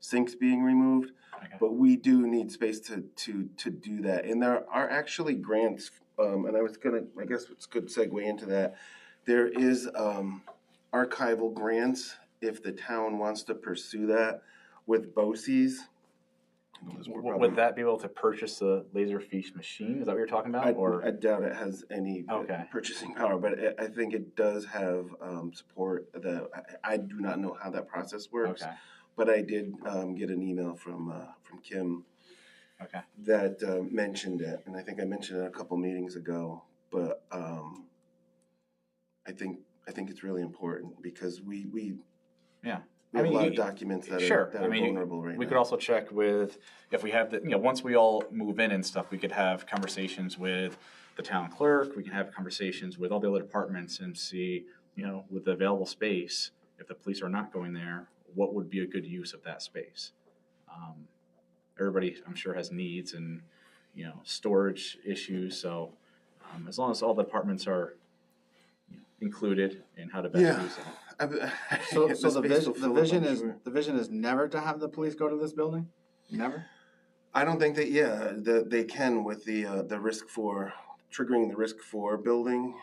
[SPEAKER 1] sinks being removed.
[SPEAKER 2] Okay.
[SPEAKER 1] But we do need space to do that. And there are actually grants, and I guess it's a good segue into that. There is archival grants if the town wants to pursue that with BOCES.
[SPEAKER 2] Would that be able to purchase the Laserfish machine? Is that what you're talking about?
[SPEAKER 1] I doubt it has any purchasing power, but I think it does have support. I do not know how that process works, but I did get an email from Kim that mentioned it, and I think I mentioned it a couple meetings ago. But I think it's really important, because we have a lot of documents that are vulnerable right now.
[SPEAKER 2] We could also check with, if we have once we all move in and stuff, we could have conversations with the town clerk, we can have conversations with all the other departments and see, with the available space, if the police are not going there, what would be a good use of that space? Everybody, I'm sure, has needs and, storage issues, so as long as all the departments are included in how to best use it.
[SPEAKER 3] So the vision is never to have the police go to this building? Never?
[SPEAKER 1] I don't think that they can with the risk for triggering the risk for building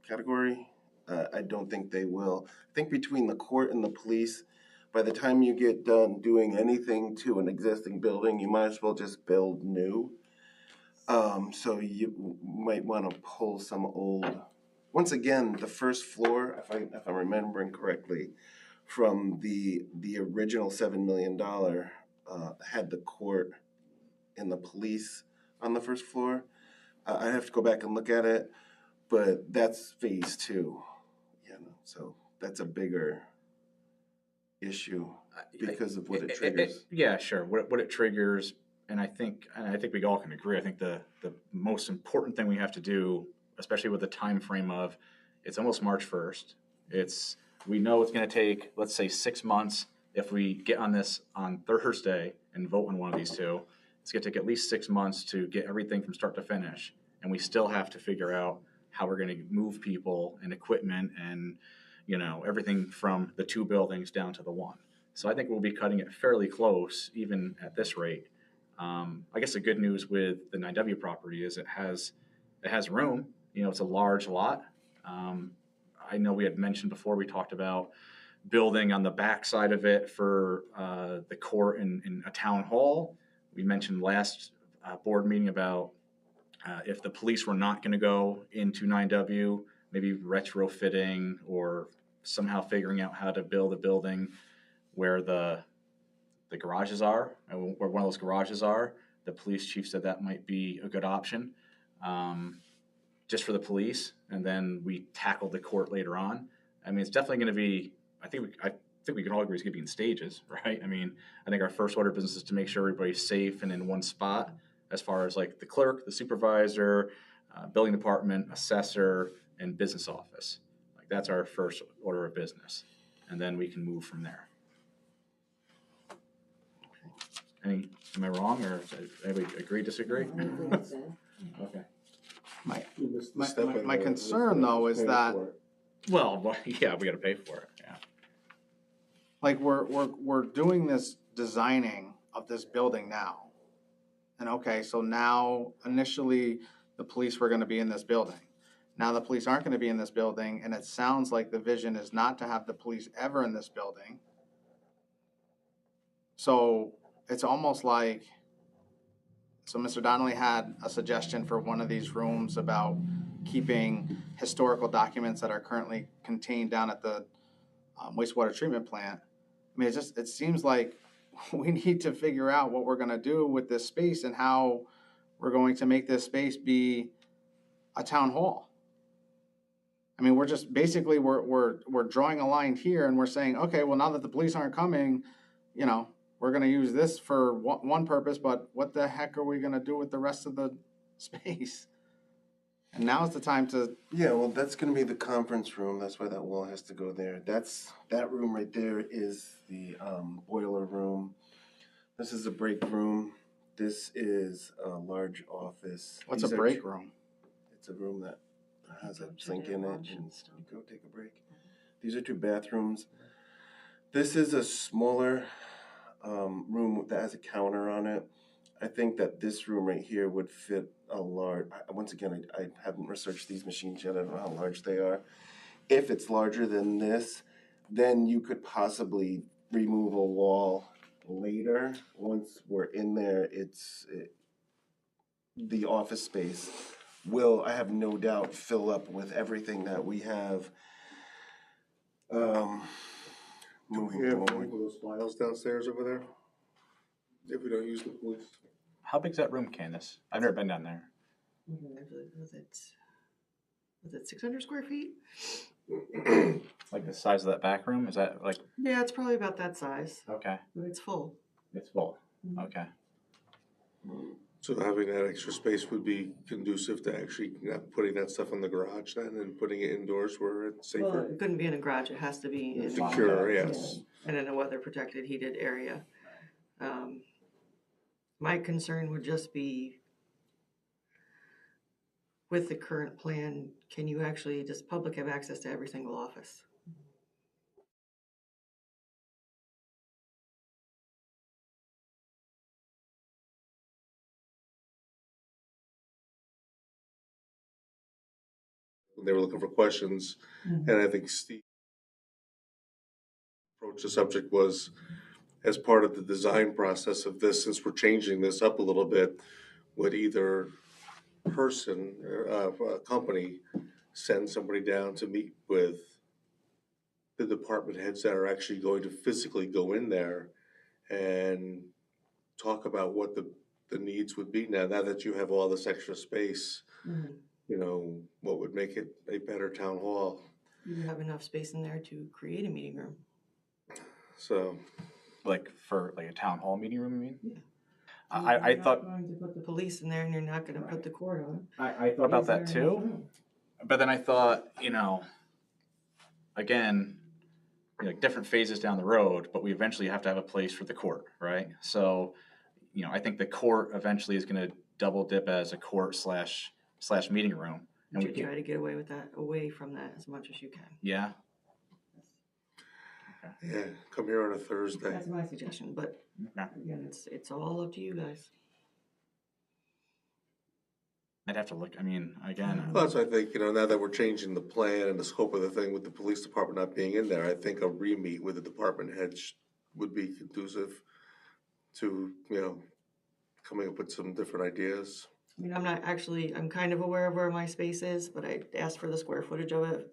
[SPEAKER 1] category. I don't think they will. I think between the court and the police, by the time you get done doing anything to an existing building, you might as well just build new. So you might want to pull some old. Once again, the first floor, if I'm remembering correctly, from the original $7 million, had the court and the police on the first floor. I have to go back and look at it, but that's phase 2. So that's a bigger issue because of what it triggers.
[SPEAKER 2] Yeah, sure. What it triggers, and I think we all can agree. I think the most important thing we have to do, especially with the time frame of, it's almost March 1st. We know it's going to take, let's say, 6 months. If we get on this on Thursday and vote on one of these two, it's going to take at least 6 months to get everything from start to finish, and we still have to figure out how we're going to move people and equipment and everything from the 2 buildings down to the 1. So I think we'll be cutting it fairly close, even at this rate. I guess the good news with the 9W property is it has room. It's a large lot. I know we had mentioned before, we talked about building on the back side of it for the court and a town hall. We mentioned last board meeting about if the police were not going to go into 9W, maybe retrofitting or somehow figuring out how to build a building where the garages are, where one of those garages are. The police chief said that might be a good option, just for the police, and then we tackled the court later on. I mean, it's definitely going to be. I think we can all agree it's going to be in stages, right? I mean, I think our first order of business is to make sure everybody's safe and in one spot, as far as like the clerk, the supervisor, building department, assessor, and business office. Like that's our first order of business, and then we can move from there. Am I wrong, or anybody agree, disagree? Okay.
[SPEAKER 3] My concern though is that,
[SPEAKER 2] Well, yeah, we got to pay for it. Yeah.
[SPEAKER 3] like, we're doing this designing of this building now. And okay, so now initially the police were gonna be in this building. Now the police aren't gonna be in this building, and it sounds like the vision is not to have the police ever in this building. So it's almost like, so Mr. Donnelly had a suggestion for one of these rooms about keeping historical documents that are currently contained down at the wastewater treatment plant. I mean, it seems like we need to figure out what we're gonna do with this space and how we're going to make this space be a town hall. I mean, we're just basically, we're drawing a line here and we're saying, okay, well, now that the police aren't coming, we're gonna use this for one purpose, but what the heck are we gonna do with the rest of the space? And now's the time to.
[SPEAKER 1] Yeah, well, that's gonna be the conference room. That's why that wall has to go there. That room right there is the boiler room. This is a break room. This is a large office.
[SPEAKER 3] What's a break room?
[SPEAKER 1] It's a room that has a sink in it, and you go take a break. These are 2 bathrooms. This is a smaller room that has a counter on it. I think that this room right here would fit a large. Once again, I haven't researched these machines yet. I don't know how large they are. If it's larger than this, then you could possibly remove a wall later. Once we're in there, the office space will, I have no doubt, fill up with everything that we have.
[SPEAKER 4] Do we have one of those files downstairs over there? If we don't use the police?
[SPEAKER 2] How big's that room, Candace? I've never been down there.
[SPEAKER 6] Was it 600 square feet?
[SPEAKER 2] Like the size of that back room? Is that like?
[SPEAKER 6] Yeah, it's probably about that size,
[SPEAKER 2] Okay.
[SPEAKER 6] but it's full.
[SPEAKER 2] It's full. Okay.
[SPEAKER 4] So having that extra space would be conducive to actually not putting that stuff in the garage then and putting it indoors where it's
[SPEAKER 6] Well,
[SPEAKER 4] safer?
[SPEAKER 6] it couldn't be in a garage, it has to be in,
[SPEAKER 4] Secure, yes.
[SPEAKER 6] and in a weather protected heated area. My concern would just be with the current plan, can you actually, does public have access to every single office?
[SPEAKER 4] They were looking for questions, and I think Steve approached the subject was, as part of the design process of this, since we're changing this up a little bit, would either person or a company send somebody down to meet with the department heads that are actually going to physically go in there and talk about what the needs would be now that you have all this extra space. What would make it a better town hall?
[SPEAKER 6] You have enough space in there to create a meeting room.
[SPEAKER 4] So,
[SPEAKER 2] Like for like a town hall meeting room, you mean?
[SPEAKER 6] Yeah.
[SPEAKER 2] I thought,
[SPEAKER 6] You're not going to put the police in there and you're not gonna put the court on.
[SPEAKER 2] I thought about that too, but then I thought, again, different phases down the road, but we eventually have to have a place for the court, right? So, I think the court eventually is gonna double dip as a court slash meeting room.
[SPEAKER 6] You
[SPEAKER 2] And
[SPEAKER 6] should try to get away from that as much as you can.
[SPEAKER 2] Yeah,
[SPEAKER 4] yeah, come here on a Thursday.
[SPEAKER 6] That's my suggestion, but
[SPEAKER 2] Okay.
[SPEAKER 6] again, it's all up to you guys.
[SPEAKER 2] I'd have to look, again,
[SPEAKER 4] Well, that's, I think, now that we're changing the plan and the scope of the thing with the police department not being in there, I think a re-meet with the department heads would be conducive to, coming up with some different ideas.
[SPEAKER 6] I mean, I'm kind of aware of where my space is, but I asked for the square footage of it,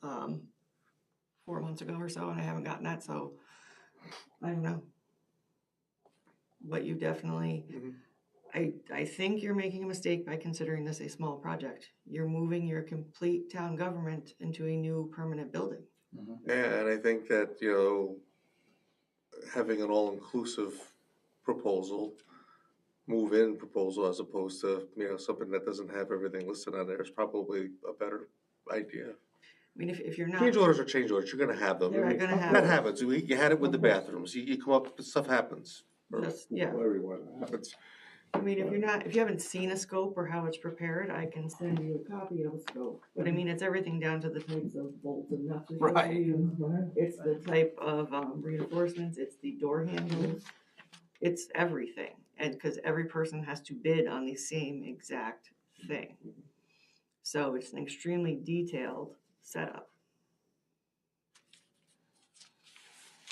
[SPEAKER 6] 4 months ago or so, and I haven't gotten that, so I don't know. But you definitely, I think you're making a mistake by considering this a small project. You're moving your complete town government into a new permanent building.
[SPEAKER 4] And I think that, having an all-inclusive proposal, move-in proposal as opposed to, something that doesn't have everything listed on there is probably a better idea.
[SPEAKER 6] I mean, if you're not.
[SPEAKER 4] Change orders are change orders, you're gonna have them.
[SPEAKER 6] You're gonna have
[SPEAKER 4] That
[SPEAKER 6] them.
[SPEAKER 4] happens, you had it with the bathrooms, you come up, stuff happens.
[SPEAKER 6] Yeah.
[SPEAKER 4] Everyone, happens.
[SPEAKER 6] I mean, if you haven't seen a scope or how it's prepared, I can send you a copy of a scope. But I mean, it's everything down to the types of bolts and nuts.
[SPEAKER 2] Right.
[SPEAKER 6] It's the type of reinforcements, it's the door handles, it's everything. And because every person has to bid on the same exact thing. So it's an extremely detailed setup.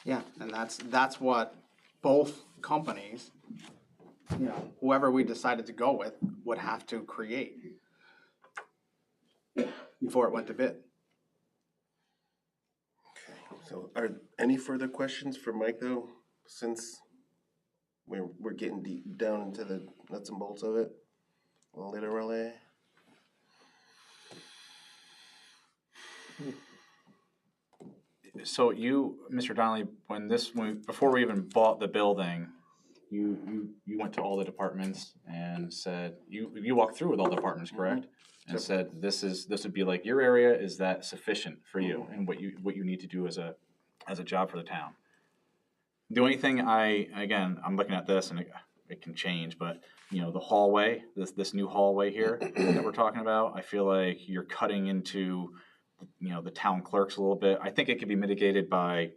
[SPEAKER 3] Yeah, and that's what both companies, whoever we decided to go with, would have to create before it went to bid.
[SPEAKER 1] So are any further questions for Mike though, since we're getting deep down into the nuts and bolts of it, literally?
[SPEAKER 2] so you, Mr. Donnelly, before we even bought the building, you went to all the departments and said, you walked through with all the departments, correct? And said, this would be like, your area, is that sufficient for you and what you need to do as a job for the town? The only thing I'm looking at this and it can change, but the hallway, this new hallway here that we're talking about, I feel like you're cutting into, the town clerks a little bit. I think it could be mitigated by,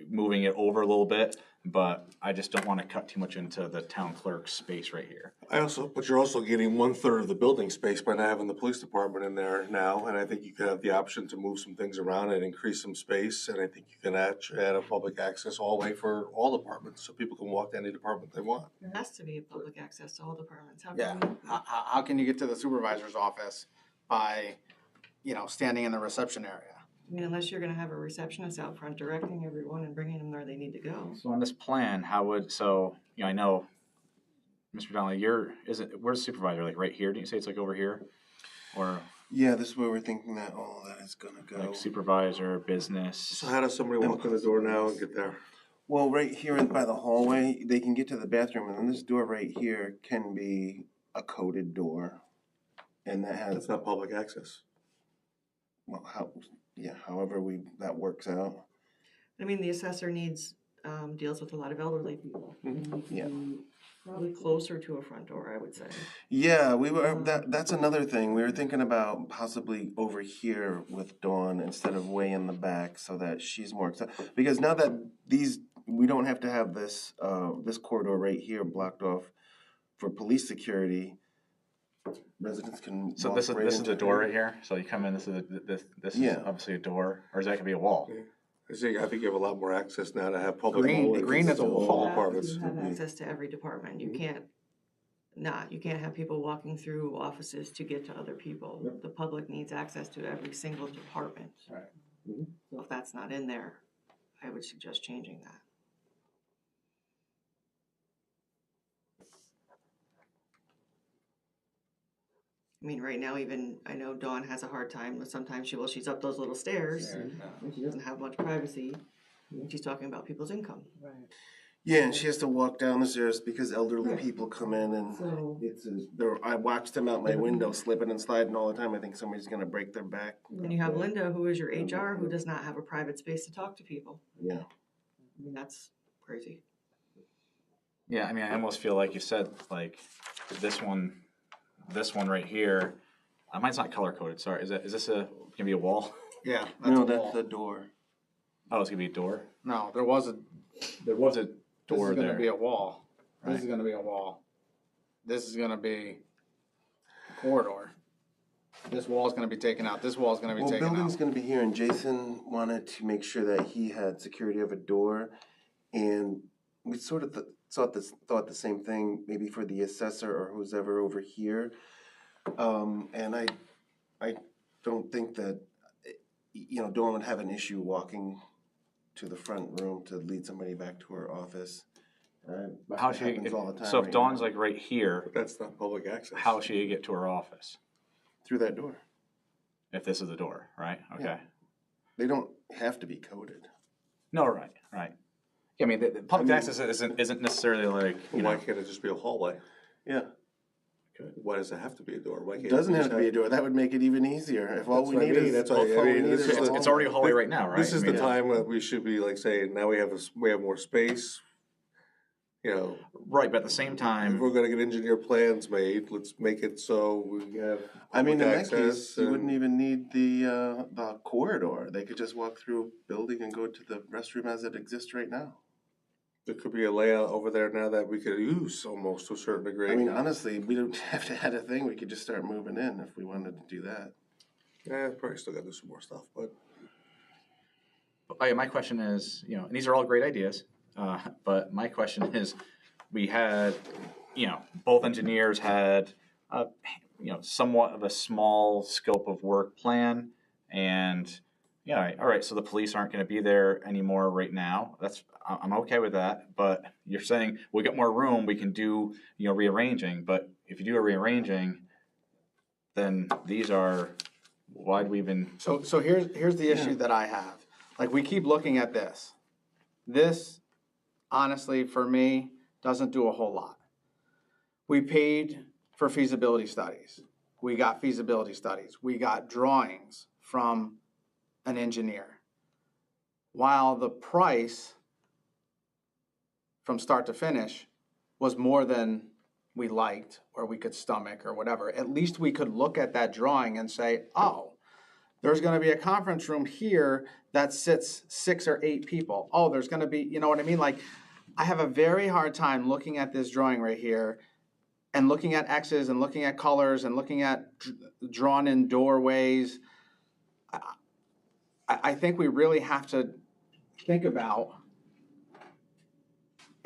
[SPEAKER 2] moving it over a little bit, but I just don't want to cut too much into the town clerk's space right here.
[SPEAKER 4] But you're also getting 1/3 of the building space by not having the police department in there now, and I think you could have the option to move some things around and increase some space, and I think you can add a public access hallway for all departments, so people can walk to any department they want.
[SPEAKER 6] There has to be a public access to all departments.
[SPEAKER 3] Yeah, how can you get to the supervisor's office by, standing in the reception area?
[SPEAKER 6] I mean, unless you're gonna have a receptionist out front directing everyone and bringing them where they need to go.
[SPEAKER 2] So on this plan, I know, Mr. Donnelly, where's the supervisor, like right here? Didn't you say it's like over here? Or
[SPEAKER 1] Yeah, this is where we're thinking that all of that is gonna go.
[SPEAKER 2] like supervisor, business?
[SPEAKER 4] So how does somebody walk in the door now and get there?
[SPEAKER 1] Well, right here by the hallway, they can get to the bathroom, and then this door right here can be a coded door. And that
[SPEAKER 4] That's
[SPEAKER 1] has,
[SPEAKER 4] not public access.
[SPEAKER 1] well, however that works out.
[SPEAKER 6] I mean, the assessor deals with a lot of elderly people.
[SPEAKER 1] Yeah.
[SPEAKER 6] Probably closer to a front door, I would say.
[SPEAKER 1] Yeah, that's another thing. We were thinking about possibly over here with Dawn instead of way in the back so that she's more because now that we don't have to have this corridor right here blocked off for police security. Residents can.
[SPEAKER 2] So
[SPEAKER 1] walk
[SPEAKER 2] this is
[SPEAKER 1] right
[SPEAKER 2] the
[SPEAKER 1] into
[SPEAKER 2] door
[SPEAKER 1] here.
[SPEAKER 2] right here. So you come in. This is
[SPEAKER 1] Yeah.
[SPEAKER 2] obviously a door, or is that gonna be a wall?
[SPEAKER 4] I think you have a lot more access now to have public.
[SPEAKER 3] Green
[SPEAKER 4] hallways
[SPEAKER 3] is a
[SPEAKER 4] to all
[SPEAKER 3] wall.
[SPEAKER 4] departments.
[SPEAKER 6] You have access to every department. You can't have people walking through offices to get to other people. The public needs access to every single department.
[SPEAKER 2] Right.
[SPEAKER 6] So if that's not in there, I would suggest changing that. I mean, right now, even, I know Dawn has a hard time, but sometimes she's up those little stairs, and she doesn't have much privacy. And she's talking about people's income.
[SPEAKER 5] Right.
[SPEAKER 1] Yeah, and she has to walk down the stairs because elderly
[SPEAKER 6] Right.
[SPEAKER 1] people come in and
[SPEAKER 6] So,
[SPEAKER 1] I watch them out my window slipping and sliding all the time. I think somebody's gonna break their back.
[SPEAKER 6] and you have Linda, who is your HR, who does not have a private space to talk to people.
[SPEAKER 1] Yeah.
[SPEAKER 6] I mean, that's crazy.
[SPEAKER 2] Yeah, I mean, I almost feel like you said, like, this one right here, mine's not color coded, sorry, is this gonna be a wall?
[SPEAKER 3] Yeah,
[SPEAKER 1] No,
[SPEAKER 3] a
[SPEAKER 1] that's
[SPEAKER 3] wall.
[SPEAKER 1] the door.
[SPEAKER 2] Oh, it's gonna be a door?
[SPEAKER 3] No, there was a,
[SPEAKER 2] There was a
[SPEAKER 3] this
[SPEAKER 2] door
[SPEAKER 3] is gonna
[SPEAKER 2] there.
[SPEAKER 3] be a wall. This is
[SPEAKER 2] Right.
[SPEAKER 3] gonna be a wall. This is gonna be a corridor. This wall's gonna be taken out. This wall's gonna be
[SPEAKER 1] Well,
[SPEAKER 3] taken
[SPEAKER 1] building's
[SPEAKER 3] out.
[SPEAKER 1] gonna be here, and Jason wanted to make sure that he had security of a door, and we sort of thought the same thing, maybe for the assessor or who's ever over here. And I don't think that, Dawn would have an issue walking to the front room to lead somebody back to her office.
[SPEAKER 2] But how
[SPEAKER 1] It
[SPEAKER 2] she,
[SPEAKER 1] happens all the time
[SPEAKER 2] so if
[SPEAKER 1] right
[SPEAKER 2] Dawn's
[SPEAKER 1] now.
[SPEAKER 2] like right here,
[SPEAKER 4] But that's not public access.
[SPEAKER 2] how should you get to her office?
[SPEAKER 1] Through that door.
[SPEAKER 2] If this is the door, right? Okay.
[SPEAKER 1] Yeah. They don't have to be coded.
[SPEAKER 2] No, right. I mean, the public access isn't necessarily like,
[SPEAKER 4] Why can't it just be a hallway?
[SPEAKER 1] Yeah.
[SPEAKER 4] Why does it have to be a door? Why can't
[SPEAKER 1] It doesn't
[SPEAKER 4] we
[SPEAKER 1] have
[SPEAKER 4] just
[SPEAKER 1] to be a door. That would make it even easier. If all
[SPEAKER 4] That's
[SPEAKER 1] we
[SPEAKER 4] what I
[SPEAKER 1] need
[SPEAKER 4] mean.
[SPEAKER 1] is,
[SPEAKER 4] That's what
[SPEAKER 1] all
[SPEAKER 4] I
[SPEAKER 1] we
[SPEAKER 4] mean.
[SPEAKER 1] need
[SPEAKER 4] This
[SPEAKER 1] is
[SPEAKER 4] is
[SPEAKER 1] a
[SPEAKER 4] the-
[SPEAKER 2] it's
[SPEAKER 1] hallway.
[SPEAKER 2] already a hallway right now, right?
[SPEAKER 4] This is
[SPEAKER 2] I
[SPEAKER 4] the
[SPEAKER 2] mean,
[SPEAKER 4] time that we should be like saying, now we have more space.
[SPEAKER 2] Right, but at the same
[SPEAKER 4] If
[SPEAKER 2] time,
[SPEAKER 4] we're gonna get engineer plans made, let's make it so we have
[SPEAKER 1] I mean, in
[SPEAKER 4] public
[SPEAKER 1] that case,
[SPEAKER 4] access
[SPEAKER 1] you wouldn't
[SPEAKER 4] and-
[SPEAKER 1] even need the corridor. They could just walk through building and go to the restroom as it exists right now.
[SPEAKER 4] There could be a layout over there now that we could use almost to a certain degree.
[SPEAKER 1] I mean, honestly, we don't have to add a thing. We could just start moving in if we wanted to do that.
[SPEAKER 4] Yeah, probably still gotta do some more stuff, but
[SPEAKER 2] my question is, and these are all great ideas, but my question is, we had, both engineers had, somewhat of a small scope of work plan, and, all right, so the police aren't gonna be there anymore right now, I'm okay with that, but you're saying, we'll get more room, we can do, rearranging, but if you do a rearranging, then why do we even?
[SPEAKER 3] So here's the issue that I have. Like, we keep looking at this. This, honestly, for me, doesn't do a whole lot. We paid for feasibility studies. We got feasibility studies. We got drawings from an engineer. While the price from start to finish was more than we liked or we could stomach or whatever, at least we could look at that drawing and say, oh, there's gonna be a conference room here that sits 6 or 8 people. Oh, there's gonna be, you know what I mean? Like, I have a very hard time looking at this drawing right here and looking at X's and looking at colors and looking at drawn in doorways. I think we really have to think about,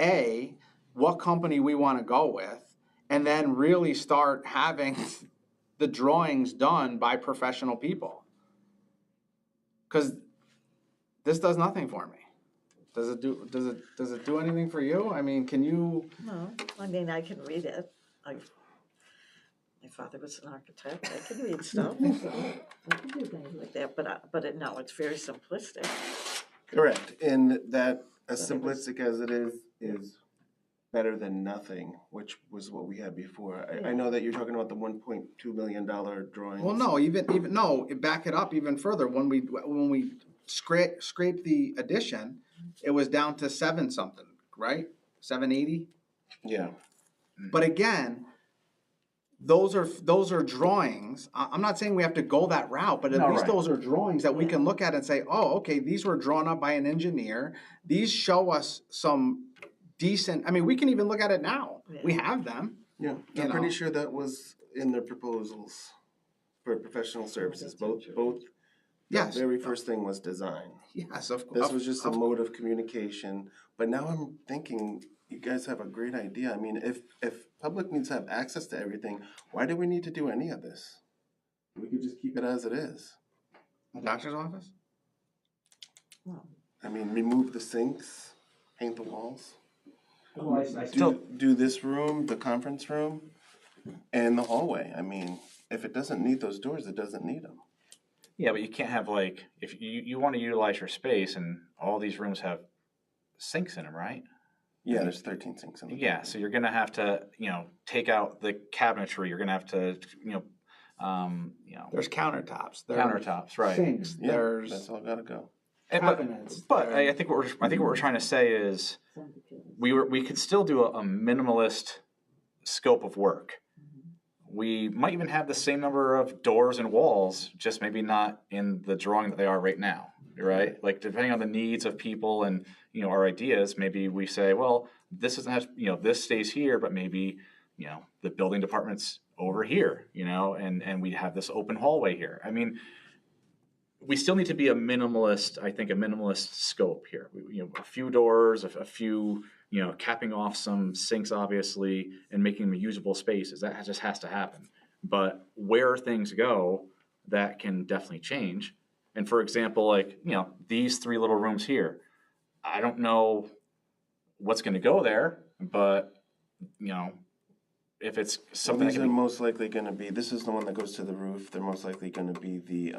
[SPEAKER 3] A, what company we wanna go with, and then really start having the drawings done by professional people. Because this does nothing for me. Does it do anything for you? I mean, can you?
[SPEAKER 5] No, I mean, I can read it. My father was an architect. I can read stuff, so I can do things like that. But no, it's very simplistic.
[SPEAKER 1] Correct. And that, as simplistic as it is better than nothing, which was what we had before. I know that you're talking about the $1.2 million drawings.
[SPEAKER 3] Well, no, even no. Back it up even further. When we scrape the addition, it was down to 7 something, right? 780.
[SPEAKER 1] Yeah.
[SPEAKER 3] But again, those are drawings. I'm not saying we have to go that route, but at least those are drawings that we can look at and say, oh, okay, these were drawn up by an engineer. These show us some decent. I mean, we can even look at it now.
[SPEAKER 5] Yeah.
[SPEAKER 3] We have them.
[SPEAKER 1] Yeah.
[SPEAKER 3] You
[SPEAKER 1] I'm pretty
[SPEAKER 3] know.
[SPEAKER 1] sure that was in their proposals for professional services. Both.
[SPEAKER 3] Yes.
[SPEAKER 1] The very first thing was design.
[SPEAKER 3] Yes, of course.
[SPEAKER 1] This was just a mode of communication. But now I'm thinking, you guys have a great idea. I mean, if public needs to have access to everything, why do we need to do any of this? We could just keep it as it is.
[SPEAKER 3] A doctor's office.
[SPEAKER 5] Well,
[SPEAKER 1] I mean, remove the sinks, paint the walls.
[SPEAKER 2] I still,
[SPEAKER 1] Do this room, the conference room, and the hallway. I mean, if it doesn't need those doors, it doesn't need them.
[SPEAKER 2] Yeah, but you can't have like, if you want to utilize your space and all these rooms have sinks in them, right?
[SPEAKER 1] Yeah, there's 13 sinks in the
[SPEAKER 2] Yeah, so you're gonna have to, take out the cabinetry. You're gonna have to,
[SPEAKER 3] There's countertops, there's
[SPEAKER 2] countertops, right?
[SPEAKER 3] sinks,
[SPEAKER 1] Yeah,
[SPEAKER 3] there's
[SPEAKER 1] that's all gotta go.
[SPEAKER 3] cabinets.
[SPEAKER 2] But I think what we're trying to say is we could still do a minimalist scope of work. We might even have the same number of doors and walls, just maybe not in the drawing that they are right now, right? Like depending on the needs of people and our ideas, maybe we say, well, this doesn't have this stays here, but maybe the building department's over here, and we have this open hallway here. I mean, we still need to be a minimalist. I think a minimalist scope here. A few doors, a few capping off some sinks, obviously, and making them usable spaces. That just has to happen. But where things go, that can definitely change. And for example, like, these 3 little rooms here, I don't know what's going to go there, but, if it's
[SPEAKER 1] So
[SPEAKER 2] something that
[SPEAKER 1] these are
[SPEAKER 2] can be,
[SPEAKER 1] most likely gonna be, this is the one that goes to the roof. They're most likely gonna be the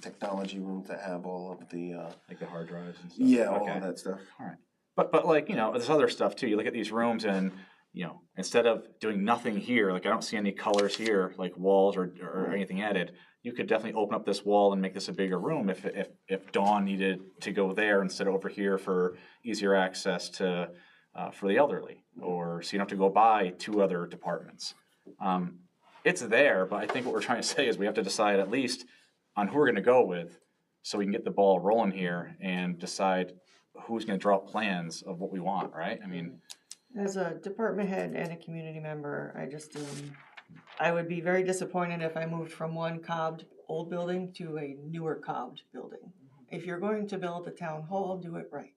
[SPEAKER 1] technology rooms that have all of the,
[SPEAKER 2] like the hard drives and stuff.
[SPEAKER 1] yeah, all
[SPEAKER 2] Okay.
[SPEAKER 1] of that stuff.
[SPEAKER 2] All right. But like, there's other stuff too. You look at these rooms and, instead of doing nothing here, like I don't see any colors here, like walls or anything added, you could definitely open up this wall and make this a bigger room if Dawn needed to go there instead of over here for easier access to for the elderly, or so you don't have to go by 2 other departments. It's there, but I think what we're trying to say is we have to decide at least on who we're going to go with, so we can get the ball rolling here and decide who's going to draw up plans of what we want, right? I mean,
[SPEAKER 6] As a department head and a community member, I would be very disappointed if I moved from one cobbed old building to a newer cobbed building. If you're going to build a town hall, do it right.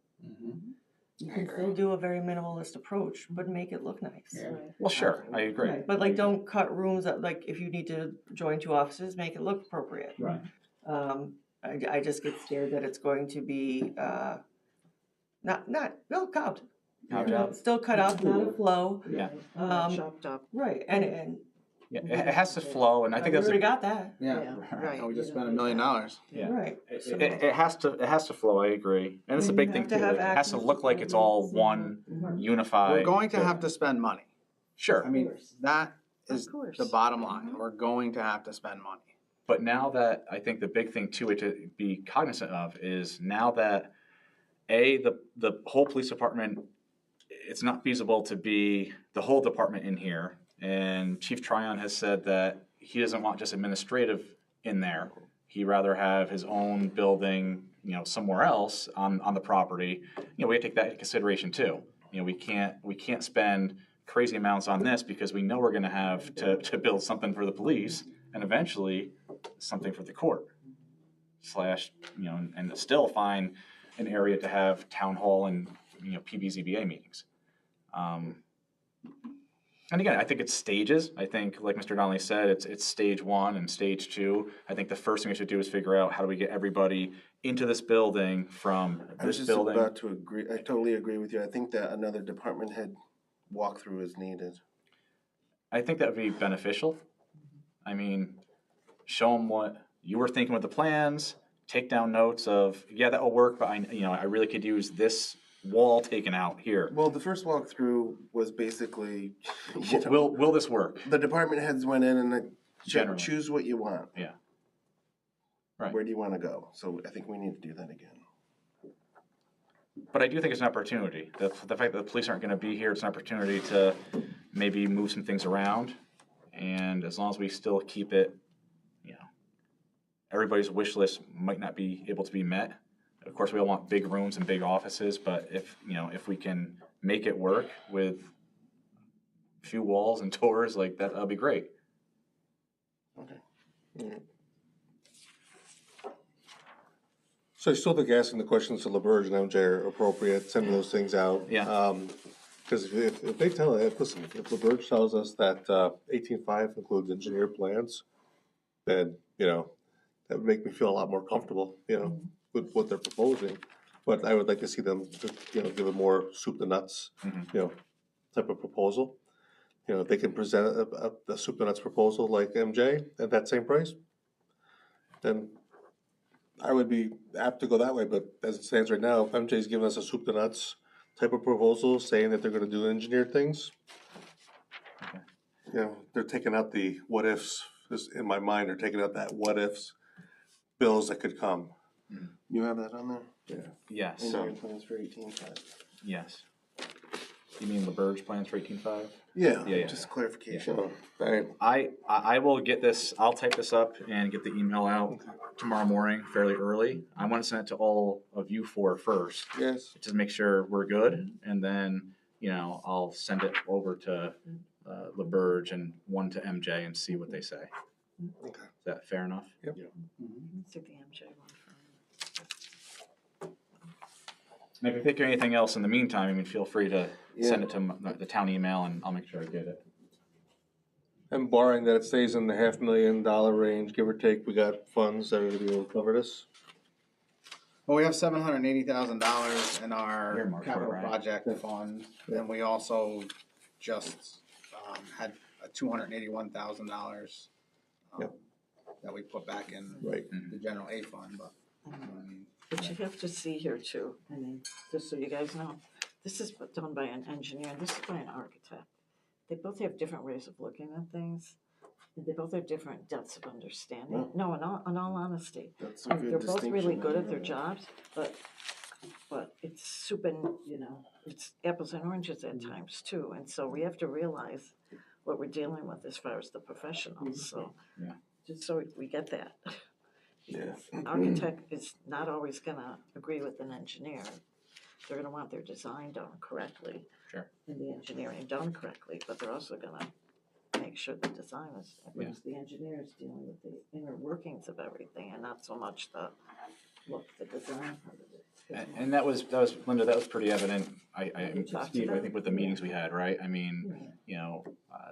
[SPEAKER 6] You can still do a very minimalist approach, but make it look nice.
[SPEAKER 2] well, sure, I agree.
[SPEAKER 6] Right, but like, don't cut rooms up, like, if you need to join 2 offices, make it look appropriate.
[SPEAKER 2] Right.
[SPEAKER 6] I just get scared that it's going to be, no, cobbed.
[SPEAKER 2] Cobbed out.
[SPEAKER 6] Still cut up, not a flow.
[SPEAKER 2] Yeah.
[SPEAKER 5] Chopped up.
[SPEAKER 6] Right, and
[SPEAKER 2] Yeah, it has to flow, and I think
[SPEAKER 6] we
[SPEAKER 2] that's
[SPEAKER 6] already got that.
[SPEAKER 3] Yeah,
[SPEAKER 5] Right.
[SPEAKER 3] and we just spent $1 million.
[SPEAKER 2] yeah.
[SPEAKER 6] Right.
[SPEAKER 2] It has to flow. I agree, and it's a
[SPEAKER 6] And
[SPEAKER 2] big
[SPEAKER 6] you
[SPEAKER 2] thing
[SPEAKER 6] have
[SPEAKER 2] too.
[SPEAKER 6] to have
[SPEAKER 2] Like, it has to
[SPEAKER 6] access
[SPEAKER 2] look
[SPEAKER 6] to
[SPEAKER 2] like it's all one unified.
[SPEAKER 3] We're going to have
[SPEAKER 2] building.
[SPEAKER 3] to spend money.
[SPEAKER 2] Sure,
[SPEAKER 3] I mean, that is
[SPEAKER 5] Of course.
[SPEAKER 3] the bottom line. We're going to have to spend money.
[SPEAKER 2] but now that I think the big thing too to be cognizant of is now that the whole police department, it's not feasible to be the whole department in here, and Chief Tryon has said that he doesn't want just administrative in there. He'd rather have his own building, somewhere else on the property. We have to take that into consideration too. We can't spend crazy amounts on this because we know we're going to have to build something for the police and eventually something for the court. / and still find an area to have town hall and PBZBA meetings. And again, I think it's stages. I think, like Mr. Donnelly said, it's stage 1 and stage 2. I think the first thing we should do is figure out how do we get everybody into this building from
[SPEAKER 1] I was
[SPEAKER 2] this
[SPEAKER 1] just
[SPEAKER 2] building.
[SPEAKER 1] about to agree. I totally agree with you. I think that another department head walkthrough is needed.
[SPEAKER 2] I think that would be beneficial. I mean, show them what you were thinking with the plans. Take down notes of, yeah, that will work, but I really could use this wall taken out here.
[SPEAKER 1] Well, the first walkthrough was basically,
[SPEAKER 2] Will this work?
[SPEAKER 1] the department heads went in and
[SPEAKER 2] Generally.
[SPEAKER 1] choose what you want.
[SPEAKER 2] Yeah. Right.
[SPEAKER 1] Where do you want to go? So I think we need to do that again.
[SPEAKER 2] But I do think it's an opportunity. The fact that the police aren't going to be here, it's an opportunity to maybe move some things around. And as long as we still keep it, everybody's wish list might not be able to be met. Of course, we all want big rooms and big offices, but if we can make it work with a few walls and doors, like that'll be great.
[SPEAKER 1] Okay. Yeah.
[SPEAKER 4] So I still think asking the questions to LaBerge and MJ are appropriate, sending those things out.
[SPEAKER 2] Yeah.
[SPEAKER 4] Because if they tell us, listen, if LaBerge tells us that 18.5 includes engineered plans, then, that would make me feel a lot more comfortable, with what they're proposing. But I would like to see them, give a more soup to nuts, type of proposal. If they can present a soup to nuts proposal like MJ at that same price, then I would be apt to go that way, but as it stands right now, if MJ's giving us a soup to nuts type of proposal, saying that they're gonna do engineered things, you know, they're taking out the what ifs, just in my mind, they're taking out that what ifs bills that could come.
[SPEAKER 1] You have that on there?
[SPEAKER 2] Yes,
[SPEAKER 1] Engineering
[SPEAKER 2] so,
[SPEAKER 1] plans for 18.5.
[SPEAKER 2] yes. You mean LaBerge plans for 18.5?
[SPEAKER 1] Yeah,
[SPEAKER 2] Yeah.
[SPEAKER 1] just clarification.
[SPEAKER 4] So, I,
[SPEAKER 2] I will get this, I'll type this up and get the email out tomorrow morning fairly early. I want to send it to all of you four first,
[SPEAKER 4] yes,
[SPEAKER 2] to make sure we're good, and then, you know, I'll send it over to LaBerge and one to MJ and see what they say.
[SPEAKER 4] okay.
[SPEAKER 2] Is that fair enough?
[SPEAKER 5] Let's do the MJ one first.
[SPEAKER 2] And if you think of anything else in the meantime, I mean, feel free to send it to the town email and I'll make sure I get it.
[SPEAKER 4] And barring that it stays in the $500,000 range, give or take, we got funds that are gonna be able to cover this?
[SPEAKER 3] Well, we have $780,000 in our
[SPEAKER 2] Earmarked for it,
[SPEAKER 3] capital
[SPEAKER 2] right?
[SPEAKER 3] project fund, and we also just had a $281,000
[SPEAKER 4] Yep.
[SPEAKER 3] that we put back in
[SPEAKER 4] Right.
[SPEAKER 3] the general A fund, but, I mean,
[SPEAKER 5] But you have to see here too, I mean, just so you guys know, this is done by an engineer, and this is by an architect. They both have different ways of looking at things, and they both have different depths of understanding. No, in all honesty,
[SPEAKER 1] That's a good
[SPEAKER 5] they're both really
[SPEAKER 1] distinction
[SPEAKER 5] good
[SPEAKER 1] there,
[SPEAKER 5] at their
[SPEAKER 1] yeah.
[SPEAKER 5] jobs, but it's super, you know, it's apples and oranges at times too, and so we have to realize what we're dealing with as far as the professionals, so.
[SPEAKER 2] Yeah.
[SPEAKER 5] Just so we get that.
[SPEAKER 1] Yeah.
[SPEAKER 5] An architect is not always gonna agree with an engineer. They're gonna want their design done correctly.
[SPEAKER 2] Sure.
[SPEAKER 5] And the engineering done correctly, but they're also gonna make sure the design is, whereas the engineer is dealing with the inner workings of everything and not so much the design part of it.
[SPEAKER 2] And that was Linda, that was pretty evident.
[SPEAKER 5] You talked
[SPEAKER 2] Steve,
[SPEAKER 5] to
[SPEAKER 2] I
[SPEAKER 5] them?
[SPEAKER 2] think with the meetings we had, right? I mean,
[SPEAKER 5] Right.
[SPEAKER 2] you know,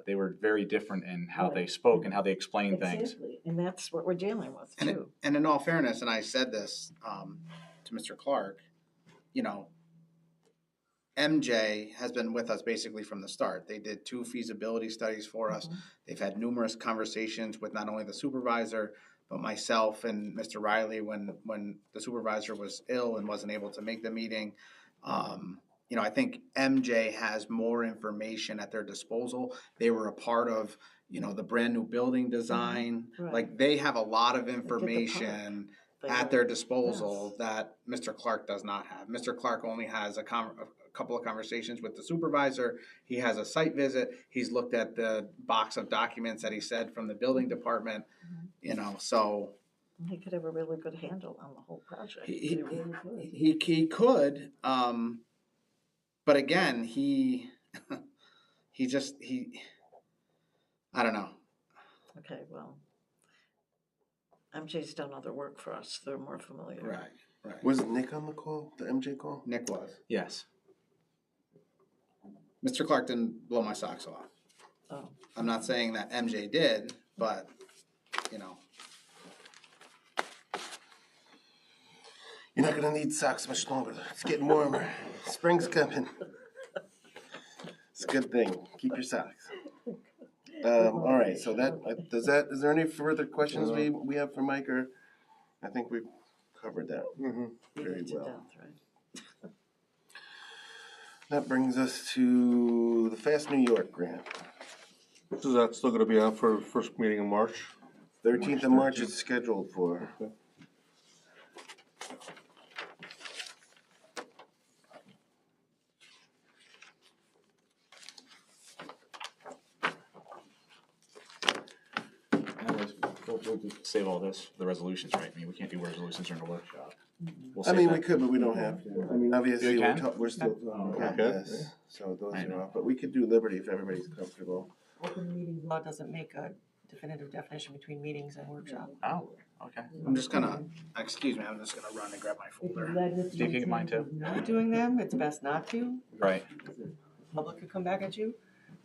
[SPEAKER 2] they were very different in how they
[SPEAKER 5] Right.
[SPEAKER 2] spoke and how they explained things.
[SPEAKER 5] Exactly, and that's what we're dealing with
[SPEAKER 3] And,
[SPEAKER 5] too.
[SPEAKER 3] and in all fairness, and I said this to Mr. Clark, you know, MJ has been with us basically from the start. They did 2 feasibility studies for us. They've had numerous conversations with not only the supervisor, but myself and Mr. Riley when the supervisor was ill and wasn't able to make the meeting. You know, I think MJ has more information at their disposal. They were a part of, you know, the brand new building design.
[SPEAKER 5] Right.
[SPEAKER 3] Like they have a lot of
[SPEAKER 5] the part.
[SPEAKER 3] information
[SPEAKER 5] They
[SPEAKER 3] at
[SPEAKER 5] were-
[SPEAKER 3] their disposal
[SPEAKER 5] yes.
[SPEAKER 3] that Mr. Clark does not have. Mr. Clark only has a couple of conversations with the supervisor. He has a site visit. He's looked at the box of documents that he said from the building department, you know, so
[SPEAKER 5] He could have a really good handle on the whole project.
[SPEAKER 3] He-
[SPEAKER 5] really could.
[SPEAKER 3] he could, but again, he I don't know.
[SPEAKER 5] Okay, well, MJ's done other work for us, they're more familiar.
[SPEAKER 3] Right.
[SPEAKER 1] Was Nick on the call, the MJ call?
[SPEAKER 3] Nick was.
[SPEAKER 2] Yes.
[SPEAKER 3] Mr. Clark didn't blow my socks off.
[SPEAKER 5] Oh,
[SPEAKER 3] I'm not saying that MJ did, but, you know.
[SPEAKER 1] You're not gonna need socks much longer. It's getting warmer. Spring's coming. It's a good thing. Keep your socks. All right, so is there any further questions we have for Mike, or I think we've covered that very
[SPEAKER 5] beat it to
[SPEAKER 1] well.
[SPEAKER 5] death, right?
[SPEAKER 1] That brings us to the Fast New York grant.
[SPEAKER 4] So that's still gonna be on for first meeting in March?
[SPEAKER 1] 13th of March is scheduled for.
[SPEAKER 2] We'll just save all this, the resolutions, right? I mean, we can't do resolutions during the workshop. We'll
[SPEAKER 1] I
[SPEAKER 2] save
[SPEAKER 1] mean,
[SPEAKER 2] that.
[SPEAKER 1] we could, but we don't have to. I mean, obviously,
[SPEAKER 2] You
[SPEAKER 1] we're,
[SPEAKER 2] can?
[SPEAKER 1] we're still talking about
[SPEAKER 4] Okay.
[SPEAKER 1] this, so those
[SPEAKER 2] I
[SPEAKER 1] are
[SPEAKER 2] know.
[SPEAKER 1] off. But we could do Liberty if everybody's comfortable.
[SPEAKER 6] Open meeting law doesn't make a definitive definition between meetings and workshop.
[SPEAKER 2] Oh, okay.
[SPEAKER 3] I'm just gonna, excuse me, I'm just gonna run and grab my folder.
[SPEAKER 2] Steve, you can mine too.
[SPEAKER 6] Not doing them, it's best not to.
[SPEAKER 2] Right.
[SPEAKER 6] The public could come back at you,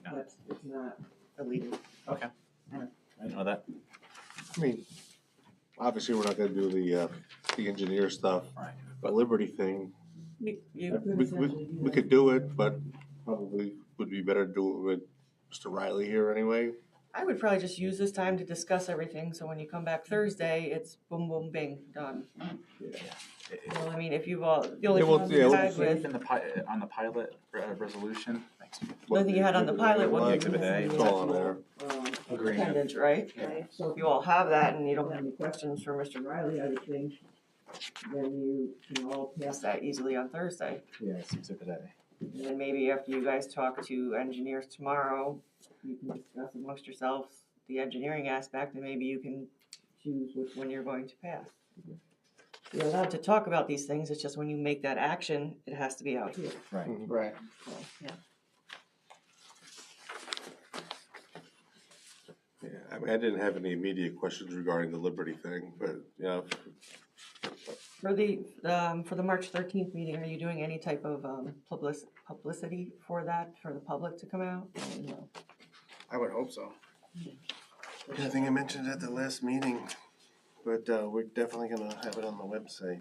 [SPEAKER 2] Yeah.
[SPEAKER 6] but it's not illegal.
[SPEAKER 2] Okay. All right. I didn't know that.
[SPEAKER 4] I mean, obviously, we're not gonna do the engineer stuff.
[SPEAKER 2] Right.
[SPEAKER 4] But Liberty thing,
[SPEAKER 6] You
[SPEAKER 4] we could do it, but probably would be better to do it with Mr. Riley here anyway.
[SPEAKER 6] I would probably just use this time to discuss everything, so when you come back Thursday, it's boom, boom, bing, done. Well, I mean, if you've all, the only
[SPEAKER 4] Yeah, well,
[SPEAKER 6] problem
[SPEAKER 4] yeah,
[SPEAKER 6] you
[SPEAKER 4] well-
[SPEAKER 6] had with,
[SPEAKER 2] In the on the pilot resolution. Thanks.
[SPEAKER 6] the only thing you had on the pilot was the
[SPEAKER 2] Exhibit A.
[SPEAKER 4] It's all on there.
[SPEAKER 2] Agreement.
[SPEAKER 6] appendage, right?
[SPEAKER 5] Right.
[SPEAKER 6] So if you all have that and you don't have any questions for Mr. Riley, I would think, then you can all pass that easily on Thursday.
[SPEAKER 2] Yes, Exhibit A.
[SPEAKER 6] And then maybe after you guys talk to engineers tomorrow, you can discuss amongst yourselves the engineering aspect, and maybe you can choose which one you're going to pass. You're allowed to talk about these things, it's just when you make that action, it has to be out here.
[SPEAKER 2] Right.
[SPEAKER 3] Right.
[SPEAKER 4] Yeah, I mean, I didn't have any immediate questions regarding the Liberty thing, but, you know,
[SPEAKER 6] For the March 13th meeting, are you doing any type of publicity for that, for the public to come out? Or no?
[SPEAKER 3] I would hope so.
[SPEAKER 1] I think I mentioned it at the last meeting, but we're definitely gonna have it on the website.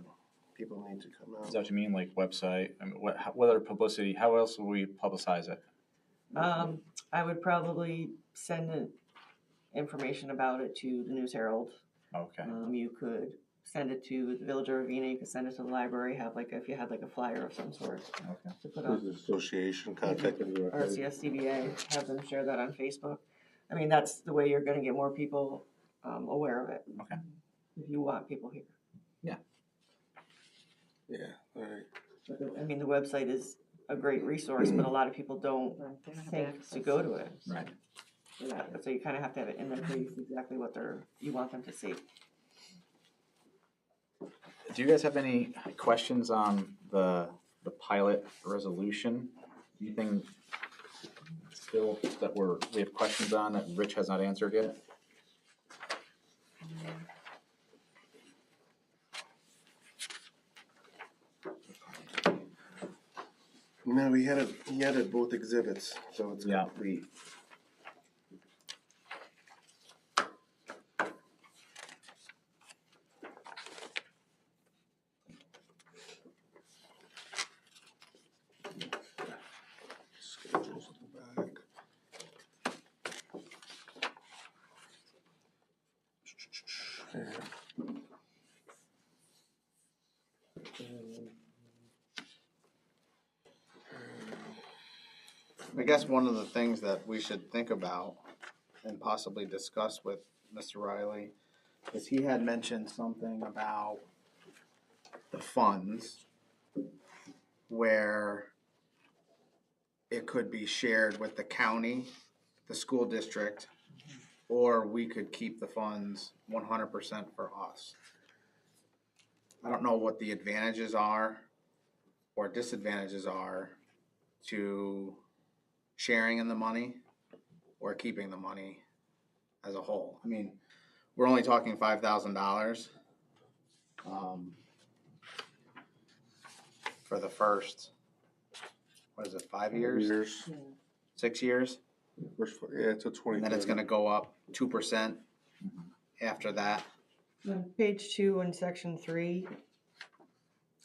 [SPEAKER 1] People need to come
[SPEAKER 2] Is
[SPEAKER 1] out.
[SPEAKER 2] that what you mean, like website? I mean, what other publicity, how else will we publicize it?
[SPEAKER 6] I would probably send information about it to the News Herald.
[SPEAKER 2] Okay.
[SPEAKER 6] You could send it to the Village of Ravena, you could send it to the library, have like, if you had like a flyer of some sort
[SPEAKER 2] Okay.
[SPEAKER 6] to put up.
[SPEAKER 4] Business association contacted me.
[SPEAKER 6] RCSCBA, have them share that on Facebook. I mean, that's the way you're gonna get more people aware of it.
[SPEAKER 2] Okay.
[SPEAKER 6] If you want people here.
[SPEAKER 4] Yeah, all right.
[SPEAKER 6] But I mean, the website is a great resource, but a lot of people don't
[SPEAKER 5] Right, they don't have
[SPEAKER 6] think
[SPEAKER 5] access.
[SPEAKER 6] to go to it.
[SPEAKER 2] Right.
[SPEAKER 6] Yeah, so you kinda have to have it in their face, exactly what you want them to see.
[SPEAKER 2] Do you guys have any questions on the pilot resolution? Anything still that we have questions on that Rich has not answered yet?
[SPEAKER 1] No, he had it both exhibits, so it's
[SPEAKER 2] Yeah.
[SPEAKER 1] complete.
[SPEAKER 4] Schedules in the back.
[SPEAKER 3] I guess one of the things that we should think about and possibly discuss with Mr. Riley is he had mentioned something about the funds where it could be shared with the county, the school district, or we could keep the funds 100% for us. I don't know what the advantages are or disadvantages are to sharing in the money or keeping the money as a whole. I mean, we're only talking $5,000 for the first, what is it, 5 years? 6 years?
[SPEAKER 4] Yeah, it's a 20.
[SPEAKER 3] And then it's gonna go up 2% after that.
[SPEAKER 6] On page 2 in section 3,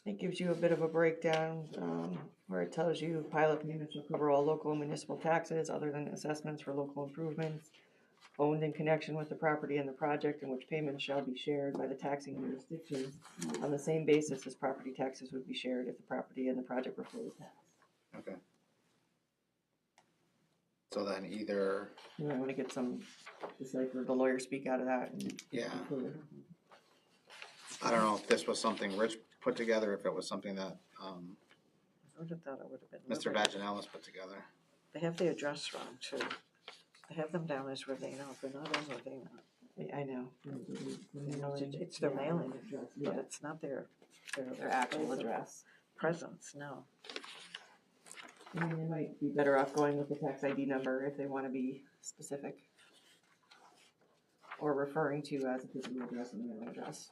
[SPEAKER 6] it gives you a bit of a breakdown, where it tells you pilot payments will cover all local and municipal taxes other than assessments for local improvements owned in connection with the property and the project, in which payments shall be shared by the taxing jurisdictions on the same basis as property taxes would be shared if the property and the project were fully taxed.
[SPEAKER 3] Okay. So then either,
[SPEAKER 6] You might wanna get some decipher the lawyer speak out of that and
[SPEAKER 3] yeah,
[SPEAKER 6] include it.
[SPEAKER 3] I don't know if this was something Rich put together, if it was something that,
[SPEAKER 5] I would have thought it would have been.
[SPEAKER 3] Mr. Vaginellis put together.
[SPEAKER 5] They have the address wrong too. They have them down as Ravena, they're not in Ravena.
[SPEAKER 6] I know.
[SPEAKER 5] It's their mailing address, but it's not their
[SPEAKER 6] Their actual
[SPEAKER 5] place of
[SPEAKER 6] address.
[SPEAKER 5] presence, no.
[SPEAKER 6] I mean, they might be better off going with the tax ID number if they wanna be specific. Or referring to as a physical address and mailing address.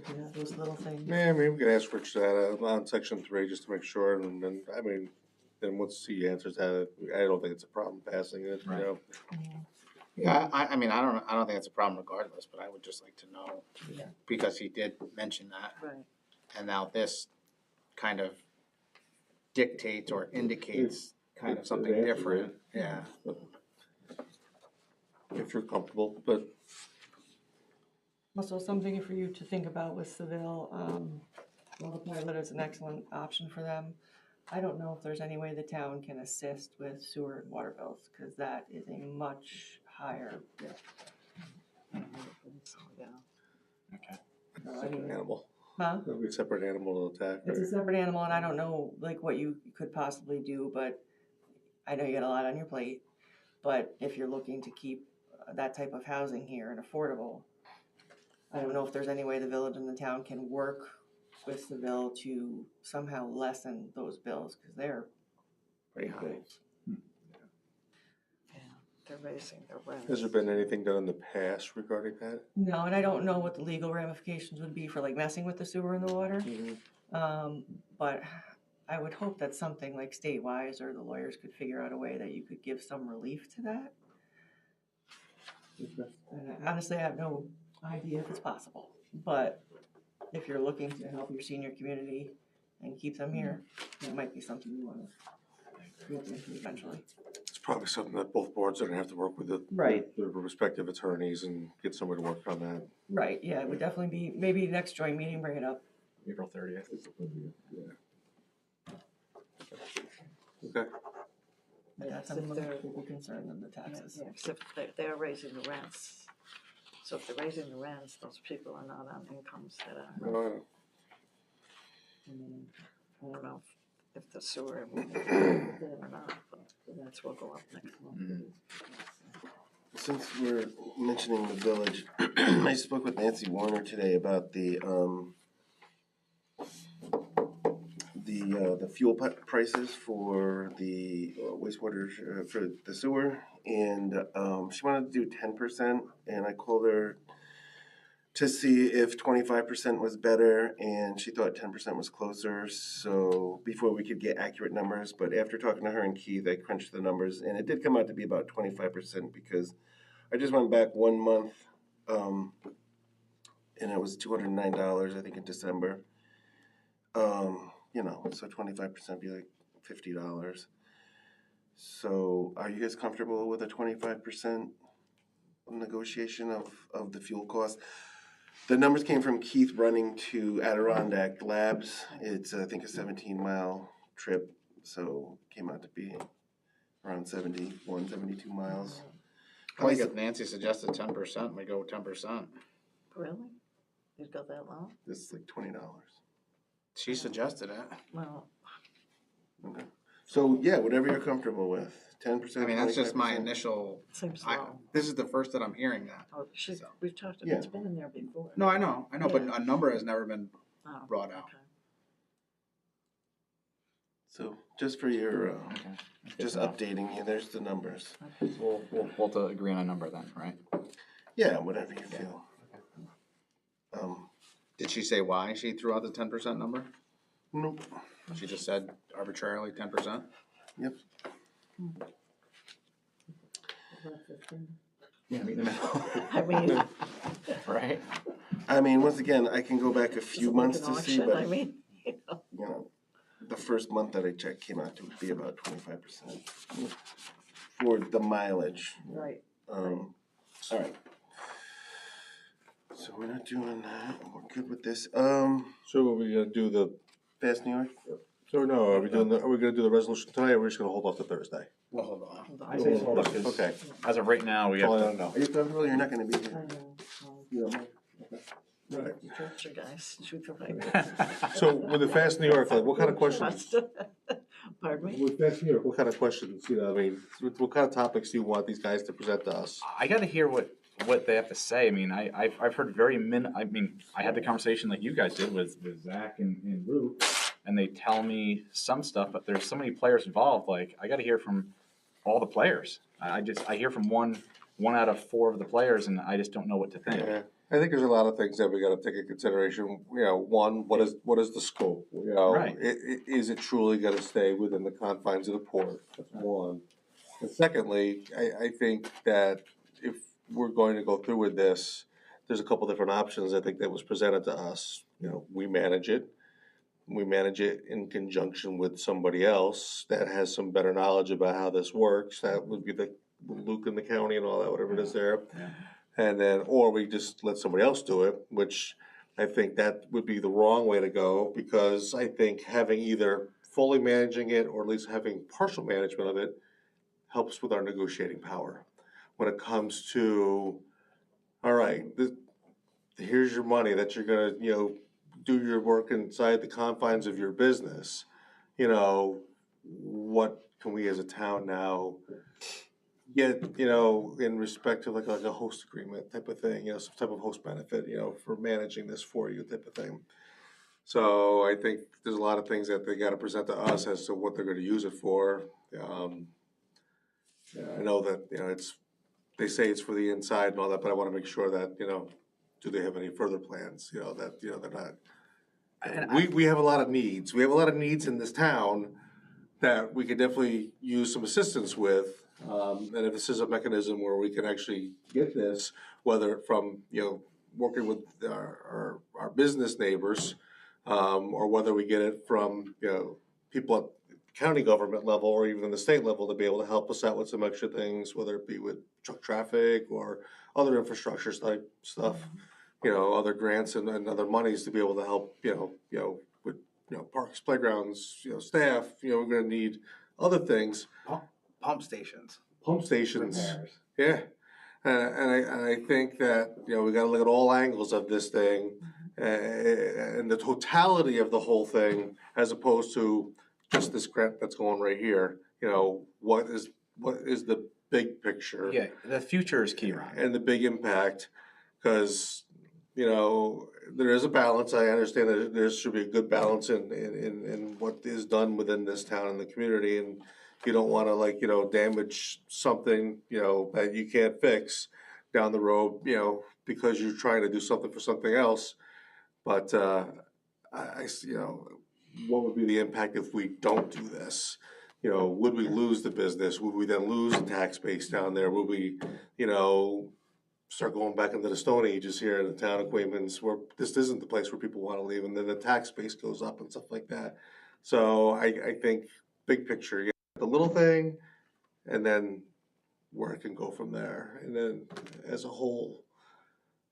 [SPEAKER 6] Yeah, those little things.
[SPEAKER 4] Yeah, I mean, we can ask Rich that on section 3 just to make sure, and then, I mean, then once he answers that, I don't think it's a problem passing it, you
[SPEAKER 2] Right.
[SPEAKER 4] know.
[SPEAKER 3] Yeah, I mean, I don't think it's a problem regardless, but I would just like to know,
[SPEAKER 5] Yeah.
[SPEAKER 3] because he did mention that,
[SPEAKER 5] Right.
[SPEAKER 3] and now this kind of dictates or indicates kind of something
[SPEAKER 4] It answers
[SPEAKER 3] different,
[SPEAKER 4] it.
[SPEAKER 3] yeah.
[SPEAKER 4] If you're comfortable, but
[SPEAKER 6] Also, something for you to think about with Seville, well, the pilot is an excellent option for them. I don't know if there's any way the town can assist with sewer and water bills, cause that is a much higher bill.
[SPEAKER 5] So, yeah.
[SPEAKER 2] Okay.
[SPEAKER 6] So, I
[SPEAKER 4] separate
[SPEAKER 6] mean,
[SPEAKER 4] animal.
[SPEAKER 6] huh?
[SPEAKER 4] That'll be a separate animal to attack,
[SPEAKER 6] It's a
[SPEAKER 4] right?
[SPEAKER 6] separate animal, and I don't know, like, what you could possibly do, but I know you got a lot on your plate. But if you're looking to keep that type of housing here and affordable, I don't know if there's any way the village and the town can work with Seville to somehow lessen those bills, because they're pretty high.
[SPEAKER 5] Yeah, they're raising their rents.
[SPEAKER 4] Has there been anything done in the past regarding that?
[SPEAKER 6] No, and I don't know what the legal ramifications would be for like messing with the sewer and the water. But I would hope that something like state-wise or the lawyers could figure out a way that you could give some relief to that. And honestly, I have no idea if it's possible, but if you're looking to help your senior community and keep them here, that might be something you wanna look into eventually.
[SPEAKER 4] It's probably something that both boards are gonna have to work with
[SPEAKER 6] Right.
[SPEAKER 4] their respective attorneys and get somebody to work on that.
[SPEAKER 6] Right, yeah, it would definitely be, maybe next joint meeting, bring it up.
[SPEAKER 2] April 30th.
[SPEAKER 4] Okay.
[SPEAKER 6] But that's a
[SPEAKER 5] If
[SPEAKER 6] much
[SPEAKER 5] they're-
[SPEAKER 6] bigger concern than the
[SPEAKER 5] Yeah,
[SPEAKER 6] taxes.
[SPEAKER 5] yeah, except they're raising the rents. So if they're raising the rents, those people are not on incomes that are, I don't know if the sewer will be there or not, but the rents will go up next month.
[SPEAKER 1] Since we're mentioning the village, I spoke with Nancy Warner today about the fuel prices for the wastewater, for the sewer, and she wanted to do 10%, and I called her to see if 25% was better, and she thought 10% was closer, so before we could get accurate numbers, but after talking to her and Keith, I crunched the numbers, and it did come out to be about 25%, because I just went back 1 month, and it was $209, I think, in December. So 25% be like $50. So are you guys comfortable with a 25% negotiation of the fuel cost? The numbers came from Keith running to Adirondack Labs. It's, I think, a 17-mile trip, so came out to be around 71, 72 miles.
[SPEAKER 3] I think if Nancy suggested 10%, we go 10%.
[SPEAKER 5] Really? You've got that low?
[SPEAKER 1] This is like $20.
[SPEAKER 3] She suggested it.
[SPEAKER 5] Well,
[SPEAKER 1] Okay. So yeah, whatever you're comfortable with, 10%.
[SPEAKER 3] I mean, that's just my
[SPEAKER 1] 25%.
[SPEAKER 3] initial,
[SPEAKER 5] seems
[SPEAKER 3] I,
[SPEAKER 5] low.
[SPEAKER 3] this is the first that I'm hearing that.
[SPEAKER 5] Oh,
[SPEAKER 3] So.
[SPEAKER 5] we've talked,
[SPEAKER 1] Yeah.
[SPEAKER 5] it's been in there before.
[SPEAKER 3] No, I know, but
[SPEAKER 5] Yeah.
[SPEAKER 3] a number has never been
[SPEAKER 5] Oh,
[SPEAKER 3] brought out.
[SPEAKER 5] okay.
[SPEAKER 1] So just for your,
[SPEAKER 2] Okay.
[SPEAKER 1] just updating you, there's the numbers.
[SPEAKER 2] We'll to agree on a number then, right?
[SPEAKER 1] Yeah, whatever you feel.
[SPEAKER 3] Did she say why she threw out the 10% number?
[SPEAKER 1] Nope.
[SPEAKER 3] She just said arbitrarily 10%?
[SPEAKER 1] Yep.
[SPEAKER 2] Yeah, meet in the middle.
[SPEAKER 5] I mean,
[SPEAKER 2] Right?
[SPEAKER 1] I mean, once again, I can go back a few
[SPEAKER 5] it's like
[SPEAKER 1] months
[SPEAKER 5] an
[SPEAKER 1] to see,
[SPEAKER 5] auction,
[SPEAKER 1] but
[SPEAKER 5] I mean,
[SPEAKER 1] the first month that I checked came out to be about 25% for the mileage.
[SPEAKER 5] right.
[SPEAKER 1] All right. So we're not doing that. We're good with this.
[SPEAKER 4] So are we gonna do the,
[SPEAKER 1] Fast New York.
[SPEAKER 4] so no, are we gonna do the resolution tonight, or are we just gonna hold off to Thursday?
[SPEAKER 3] Well, hold on.
[SPEAKER 5] Hold on.
[SPEAKER 2] I say hold on, 'cause
[SPEAKER 4] Okay.
[SPEAKER 2] as of right now, we
[SPEAKER 4] That's all I
[SPEAKER 2] have
[SPEAKER 4] don't
[SPEAKER 2] to.
[SPEAKER 4] know.
[SPEAKER 1] Are you comfortable? You're not going to be
[SPEAKER 5] I
[SPEAKER 1] here.
[SPEAKER 5] know.
[SPEAKER 1] Right.
[SPEAKER 5] Shoot you guys, shoot the right.
[SPEAKER 4] So with the Fast New York, like, what kind of questions?
[SPEAKER 5] Pardon me?
[SPEAKER 4] With Fast New York, what kind of questions, I mean, what kind of topics do you want these guys to present to us?
[SPEAKER 2] I got to hear what they have to say. I mean, I've heard very I mean, I had the conversation like you guys did with Zach and Lou, and they tell me some stuff, but there's so many players involved. Like, I got to hear from all the players. I hear from one out of 4 of the players, and I just don't know what to think.
[SPEAKER 4] Yeah, I think there's a lot of things that we gotta take into consideration, one, what is the scope?
[SPEAKER 2] Right.
[SPEAKER 4] Is it truly gonna stay within the confines of the port? That's one. And secondly, I think that if we're going to go through with this, there's a couple different options I think that was presented to us. You know, we manage it. We manage it in conjunction with somebody else that has some better knowledge about how this works. That would be the Luke in the county and all that, whatever it is there.
[SPEAKER 2] Yeah.
[SPEAKER 4] And then, or we just let somebody else do it, which I think that would be the wrong way to go, because I think having either fully managing it or at least having partial management of it helps with our negotiating power. When it comes to, all right, here's your money that you're gonna, you know, do your work inside the confines of your business, you know, what can we as a town now get, you know, in respect to like a host agreement type of thing, you know, some type of host benefit, you know, for managing this for you type of thing. So I think there's a lot of things that they gotta present to us as to what they're gonna use it for. Yeah, I know that, you know, they say it's for the inside and all that, but I wanna make sure that, you know, do they have any further plans, you know, that, you know, they're not. We have a lot of needs. We have a lot of needs in this town that we could definitely use some assistance with. And if this is a mechanism where we can actually get this, whether from, you know, working with our business neighbors, or whether we get it from, you know, people at county government level or even the state level to be able to help us out with some extra things, whether it be with truck traffic or other infrastructure type stuff, you know, other grants and other monies to be able to help, you know, with, you know, parks, playgrounds, you know, staff, you know, we're gonna need other things.
[SPEAKER 3] Pump stations.
[SPEAKER 4] Pump stations,
[SPEAKER 3] Repairs.
[SPEAKER 4] yeah. And I think that, you know, we gotta look at all angles of this thing, and the totality of the whole thing, as opposed to just this grant that's going right here. You know, what is the big picture?
[SPEAKER 2] Yeah, the future is key, Ron.
[SPEAKER 4] And the big impact, because, you know, there is a balance. I understand that there should be a good balance in what is done within this town and the community, and you don't wanna, like, you know, damage something, you know, that you can't fix down the road, you know, because you're trying to do something for something else. But, you know, what would be the impact if we don't do this? You know, would we lose the business? Would we then lose the tax base down there? Would we, you know, start going back into the Stone Ages here in the town of Quaymans, where this isn't the place where people wanna live, and then the tax base goes up and stuff like that. So I think, big picture, you know, the little thing, and then where it can go from there, and then as a whole,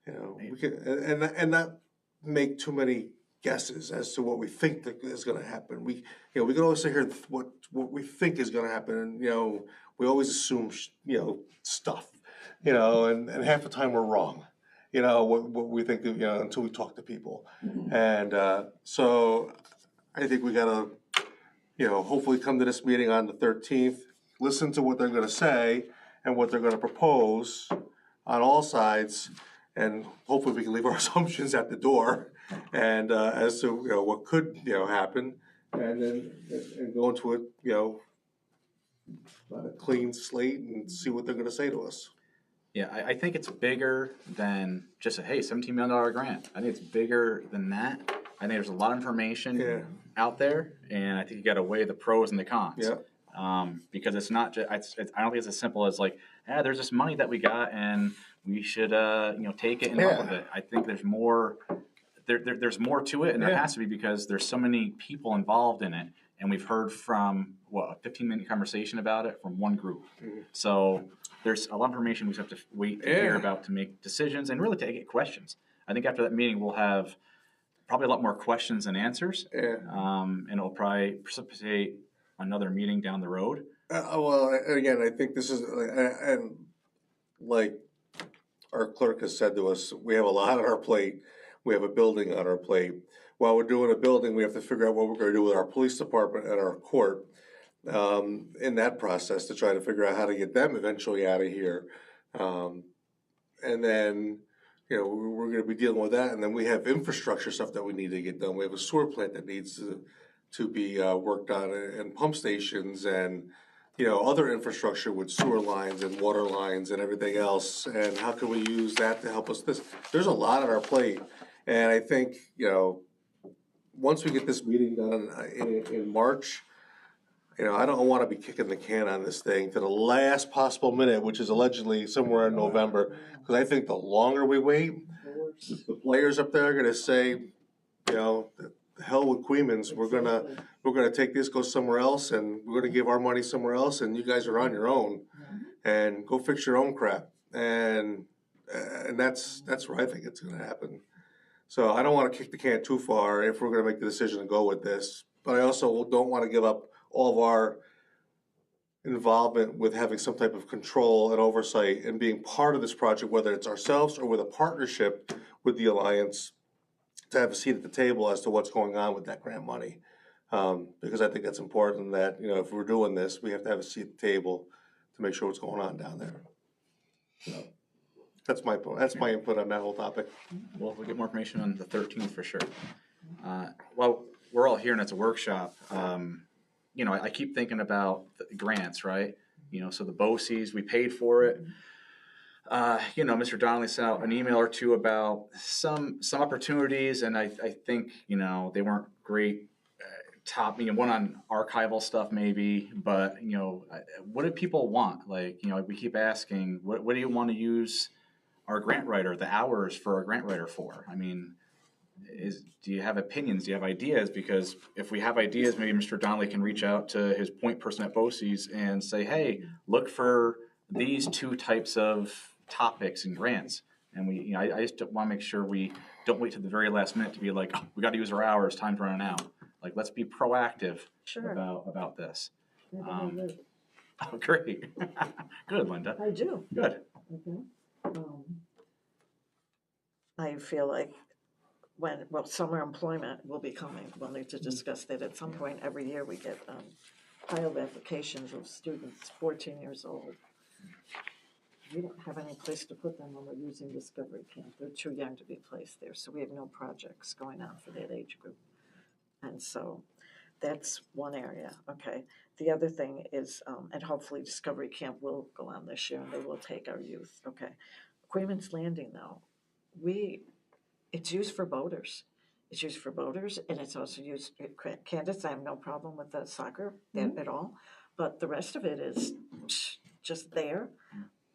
[SPEAKER 4] you know, we can, and not make too many guesses as to what we think that is gonna happen. We can always sit here and what we think is gonna happen, and, you know, we always assume, you know, stuff, you know, and half the time we're wrong, you know, what we think, you know, until we talk to people. And, so I think we gotta, you know, hopefully come to this meeting on the 13th, listen to what they're gonna say and what they're gonna propose on all sides, and hopefully we can leave our assumptions at the door, and, as to, you know, what could, you know, happen, and then, and go into it, you know, on a clean slate and see what they're gonna say to us.
[SPEAKER 2] Yeah, I think it's bigger than just a, hey, $17 million grant. I think it's bigger than that. I think there's a lot of information out there, and I think you gotta weigh the pros and the cons.
[SPEAKER 4] Yeah.
[SPEAKER 2] Because it's not just, I don't think it's as simple as like, there's this money that we got and we should, you know, take it and run with it. I think there's more, there's more to it, and there has to be, because there's so many people involved in it. And we've heard from, a 15-minute conversation about it from one group. So there's a lot of information we just have to wait to hear about to make decisions and really to get questions. I think after that meeting, we'll have probably a lot more questions than answers. And it'll probably precipitate another meeting down the road.
[SPEAKER 4] Well, again, I think this is, and like our clerk has said to us, we have a lot on our plate. We have a building on our plate. While we're doing a building, we have to figure out what we're gonna do with our police department and our court, in that process, to try to figure out how to get them eventually out of here. And then, you know, we're gonna be dealing with that, and then we have infrastructure stuff that we need to get done. We have a sewer plant that needs to be worked on, and pump stations, and, you know, other infrastructure with sewer lines and water lines and everything else. And how can we use that to help us? There's a lot on our plate, and I think, you know, once we get this meeting done in March, you know, I don't wanna be kicking the can on this thing to the last possible minute, which is allegedly somewhere in November. Cause I think the longer we wait, the players up there are gonna say, you know, the hell with Queens, we're gonna take this, go somewhere else, and we're gonna give our money somewhere else, and you guys are on your own. And go fix your own crap. And that's where I think it's gonna happen. So I don't wanna kick the can too far if we're gonna make the decision to go with this. But I also don't wanna give up all of our involvement with having some type of control and oversight and being part of this project, whether it's ourselves or with a partnership with the Alliance, to have a seat at the table as to what's going on with that grant money. Because I think that's important that, you know, if we're doing this, we have to have a seat at the table to make sure what's going on down there. So, that's my input on that whole topic.
[SPEAKER 2] Well, we'll get more information on the 13th for sure. Well, we're all here and it's a workshop. You know, I keep thinking about the grants, right? You know, so the BOCES, we paid for it. You know, Mr. Donnelly sent out an email or two about some opportunities, and I think, you know, they weren't great. You know, one on archival stuff maybe, but, you know, what do people want? Like, you know, we keep asking, what do you want to use our grant writer, the hours for our grant writer for? I mean, do you have opinions? Do you have ideas? Because if we have ideas, maybe Mr. Donnelly can reach out to his point person at BOCES and say, hey, look for these two types of topics and grants. And we, you know, I just want to make sure we don't wait to the very last minute to be like, oh, we got to use our hours, time's running out. Like, let's be proactive about this. Oh, great. Good, Linda.
[SPEAKER 5] I do.
[SPEAKER 2] Good.
[SPEAKER 5] I feel like summer employment will be coming. We'll need to discuss that at some point. Every year we get pile of applications of students 14 years old. We don't have any place to put them when we're using Discovery Camp. They're too young to be placed there, so we have no projects going on for that age group. And so that's one area, okay? The other thing is, and hopefully Discovery Camp will go on this year and they will take our youth, okay? Queens Landing though, it's used for boaters. It's used for boaters and it's also used, Candace, I have no problem with the soccer at all, but the rest of it is just there.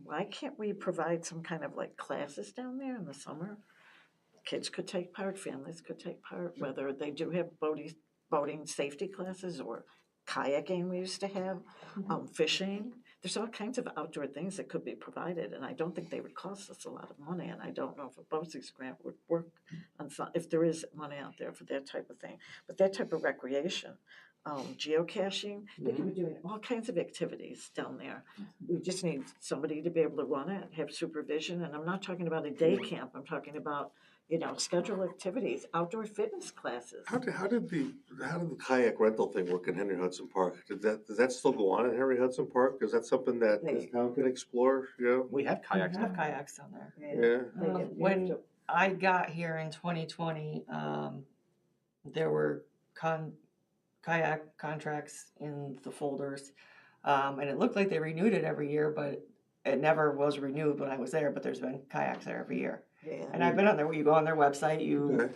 [SPEAKER 5] Why can't we provide some kind of like classes down there in the summer? Kids could take part, families could take part, whether they do have boating safety classes or kayaking we used to have, fishing. There's all kinds of outdoor things that could be provided, and I don't think they would cost us a lot of money, and I don't know if a BOCES grant would work on some, if there is money out there for that type of thing. But that type of recreation, geocaching, they could be doing all kinds of activities down there. We just need somebody to be able to run it, have supervision, and I'm not talking about a day camp, I'm talking about, you know, schedule activities, outdoor fitness classes.
[SPEAKER 4] How did the kayak rental thing work in Henry Hudson Park? Does that still go on in Henry Hudson Park? Is that something that this town can explore, you know?
[SPEAKER 2] We have kayaks.
[SPEAKER 6] We have kayaks down there.
[SPEAKER 4] Yeah.
[SPEAKER 6] When I got here in 2020, there were kayak contracts in the folders, and it looked like they renewed it every year, but it never was renewed when I was there. But there's been kayaks there every year.
[SPEAKER 5] Yeah.
[SPEAKER 6] And I've been on there. You go on their website, you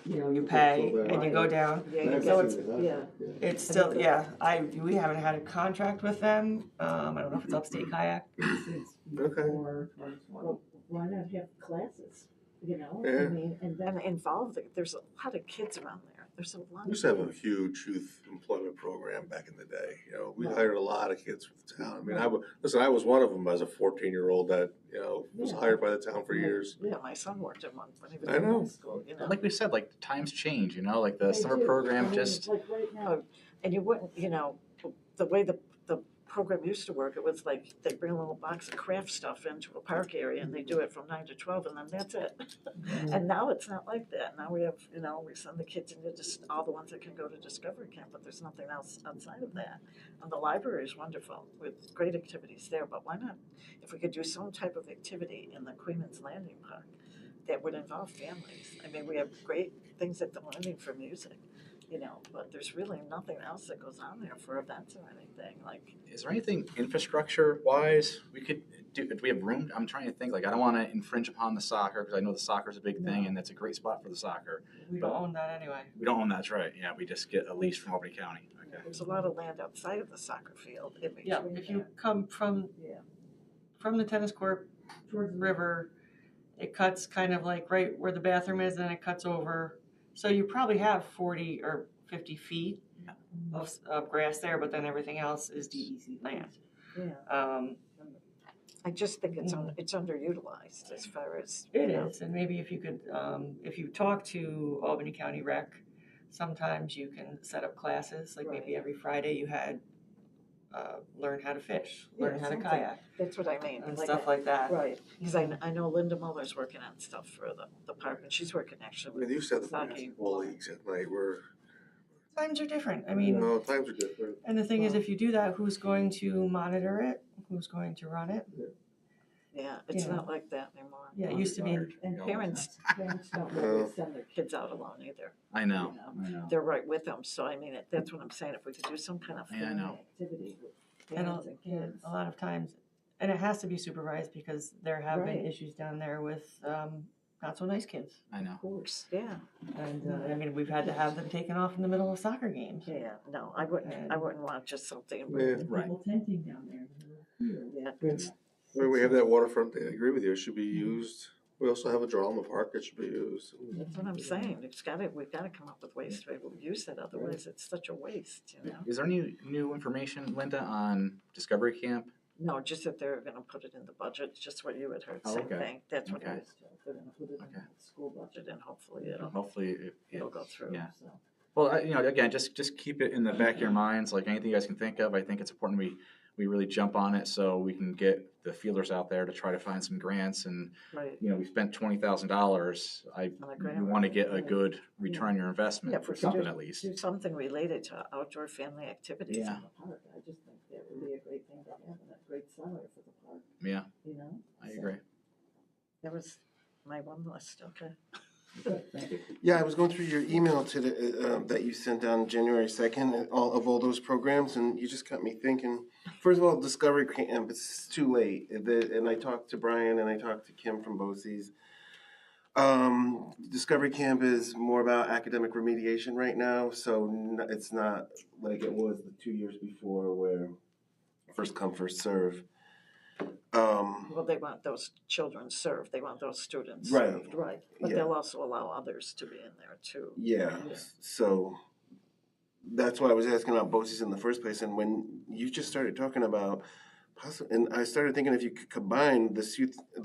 [SPEAKER 6] pay, and you go down. So it's still we haven't had a contract with them. I don't know if it's Upstate Kayak.
[SPEAKER 4] Okay.
[SPEAKER 5] Well, why not have classes? You know,
[SPEAKER 4] Yeah.
[SPEAKER 5] I mean, and then involve there's a lot of kids around there. There's a lot.
[SPEAKER 4] We used to have a huge youth employment program back in the day. You know, we hired a lot of kids for the town. I mean, I was one of them as a 14-year-old that, you know, was hired by the town for years.
[SPEAKER 5] Yeah, my son worked at one when he was
[SPEAKER 4] I
[SPEAKER 5] in
[SPEAKER 4] know.
[SPEAKER 5] high school. You know,
[SPEAKER 2] Like we said, like times change, you know, like the
[SPEAKER 5] They
[SPEAKER 2] summer
[SPEAKER 5] do.
[SPEAKER 2] program
[SPEAKER 5] I mean,
[SPEAKER 2] just,
[SPEAKER 5] like right now, and you wouldn't, you know, the way the program used to work, it was like they bring a little box of craft stuff into a park area and they do it from 9 to 12 and then that's it. And now it's not like that. Now we have, you know, we send the kids into just all the ones that can go to Discovery Camp, but there's nothing else outside of that. And the library is wonderful with great activities there, but why not, if we could do some type of activity in the Queens Landing Park that would involve families. I mean, we have great things at the landing for music, you know, but there's really nothing else that goes on there for events or anything. Like,
[SPEAKER 2] is there anything infrastructure wise we could do? Do we have room? I'm trying to think, like, I don't want to infringe upon the soccer because I know the soccer is a big thing and that's a great spot for the soccer.
[SPEAKER 6] We don't own that anyway.
[SPEAKER 2] We don't own that, that's right. Yeah, we just get a lease from Albany County. Okay.
[SPEAKER 5] There's a lot of land outside of the soccer field in between.
[SPEAKER 6] Yeah, if you come
[SPEAKER 5] Yeah.
[SPEAKER 6] from the tennis court towards the river, it cuts kind of like right where the bathroom is, and then it cuts over. So you probably have 40 or 50 feet of grass there, but then everything else is DEC land.
[SPEAKER 5] Yeah. I just think it's underutilized as far as.
[SPEAKER 6] It is, and maybe if you could, if you talk to Albany County Rec, sometimes you can set up classes, like maybe every Friday you had learn how to fish, learn how to
[SPEAKER 5] something.
[SPEAKER 6] kayak,
[SPEAKER 5] That's what I mean.
[SPEAKER 6] and stuff like that.
[SPEAKER 5] Right, because I know Linda Muller's working on stuff for the park, and she's working actually
[SPEAKER 4] I mean,
[SPEAKER 5] with
[SPEAKER 4] you said the
[SPEAKER 5] hockey.
[SPEAKER 4] basketball leagues at night were,
[SPEAKER 6] Times are different. I mean,
[SPEAKER 4] no, times are different.
[SPEAKER 6] and the thing is, if you do that, who's going to monitor it? Who's going to run it?
[SPEAKER 5] Yeah, it's
[SPEAKER 6] Yeah.
[SPEAKER 5] not like that anymore.
[SPEAKER 6] Yeah, it used to be.
[SPEAKER 5] And parents don't really send their kids out alone either.
[SPEAKER 2] I know.
[SPEAKER 5] You know? They're right with them, so I mean, that's what I'm saying, if we could do some kind of
[SPEAKER 2] Yeah, I
[SPEAKER 5] family
[SPEAKER 2] know.
[SPEAKER 5] activity with
[SPEAKER 6] And
[SPEAKER 5] parents and kids.
[SPEAKER 6] a lot of times, and it has to be supervised because there have been
[SPEAKER 5] Right.
[SPEAKER 6] issues down there with not so nice kids.
[SPEAKER 2] I know.
[SPEAKER 5] Of course, yeah,
[SPEAKER 6] And I mean, we've had to have them taken off in the middle of soccer games.
[SPEAKER 5] yeah, no, I wouldn't want just something.
[SPEAKER 4] Yeah.
[SPEAKER 2] Right.
[SPEAKER 6] People tenting down there.
[SPEAKER 5] Yeah.
[SPEAKER 4] I mean, we have that waterfront, I agree with you, it should be used. We also have a drama park, it should be used.
[SPEAKER 5] That's what I'm saying, we've gotta come up with ways to be able to use it, otherwise it's such a waste, you know?
[SPEAKER 2] Is there any new information, Linda, on Discovery Camp?
[SPEAKER 5] No, just that they're gonna put it in the budget, just what you had heard,
[SPEAKER 2] Oh,
[SPEAKER 5] same
[SPEAKER 2] okay.
[SPEAKER 5] thing, that's what it
[SPEAKER 2] Okay.
[SPEAKER 5] is, they're gonna put it in
[SPEAKER 2] Okay.
[SPEAKER 5] the school budget and hopefully
[SPEAKER 2] Hopefully
[SPEAKER 5] it'll go through,
[SPEAKER 2] yeah.
[SPEAKER 5] so.
[SPEAKER 2] Well, again, just keep it in the back of your minds, like anything you guys can think of. I think it's important we really jump on it so we can get the feelers out there to try to find some grants. And
[SPEAKER 5] Right,
[SPEAKER 2] we spent $20,000.
[SPEAKER 5] On a grant,
[SPEAKER 2] You want to get a
[SPEAKER 5] right.
[SPEAKER 2] good return on your
[SPEAKER 5] yeah,
[SPEAKER 2] investment
[SPEAKER 5] if
[SPEAKER 2] for
[SPEAKER 5] we could
[SPEAKER 2] something
[SPEAKER 5] do-
[SPEAKER 2] at least.
[SPEAKER 5] do something related to outdoor family activities in
[SPEAKER 2] Yeah.
[SPEAKER 5] the park, I just think that would be a great thing to have and a great seller for the park,
[SPEAKER 2] Yeah,
[SPEAKER 5] you know?
[SPEAKER 2] I
[SPEAKER 5] So,
[SPEAKER 2] agree.
[SPEAKER 5] That was my one list, okay.
[SPEAKER 2] Thank you.
[SPEAKER 1] Yeah, I was going through your email to that you sent on January 2nd, all those programs, and you just got me thinking. First of all, Discovery Camp, it's too late. And I talked to Brian and I talked to Kim from BOCES. Discovery Camp is more about academic remediation right now, so it's not like it was the 2 years before where first come, first serve.
[SPEAKER 5] Well, they want those children served, they want those students
[SPEAKER 1] Right.
[SPEAKER 5] served, right, but
[SPEAKER 1] Yeah.
[SPEAKER 5] they'll also allow others to be in there too.
[SPEAKER 1] Yeah, so that's why I was asking about BOCES in the first place. And when you just started talking about and I started thinking if you could combine the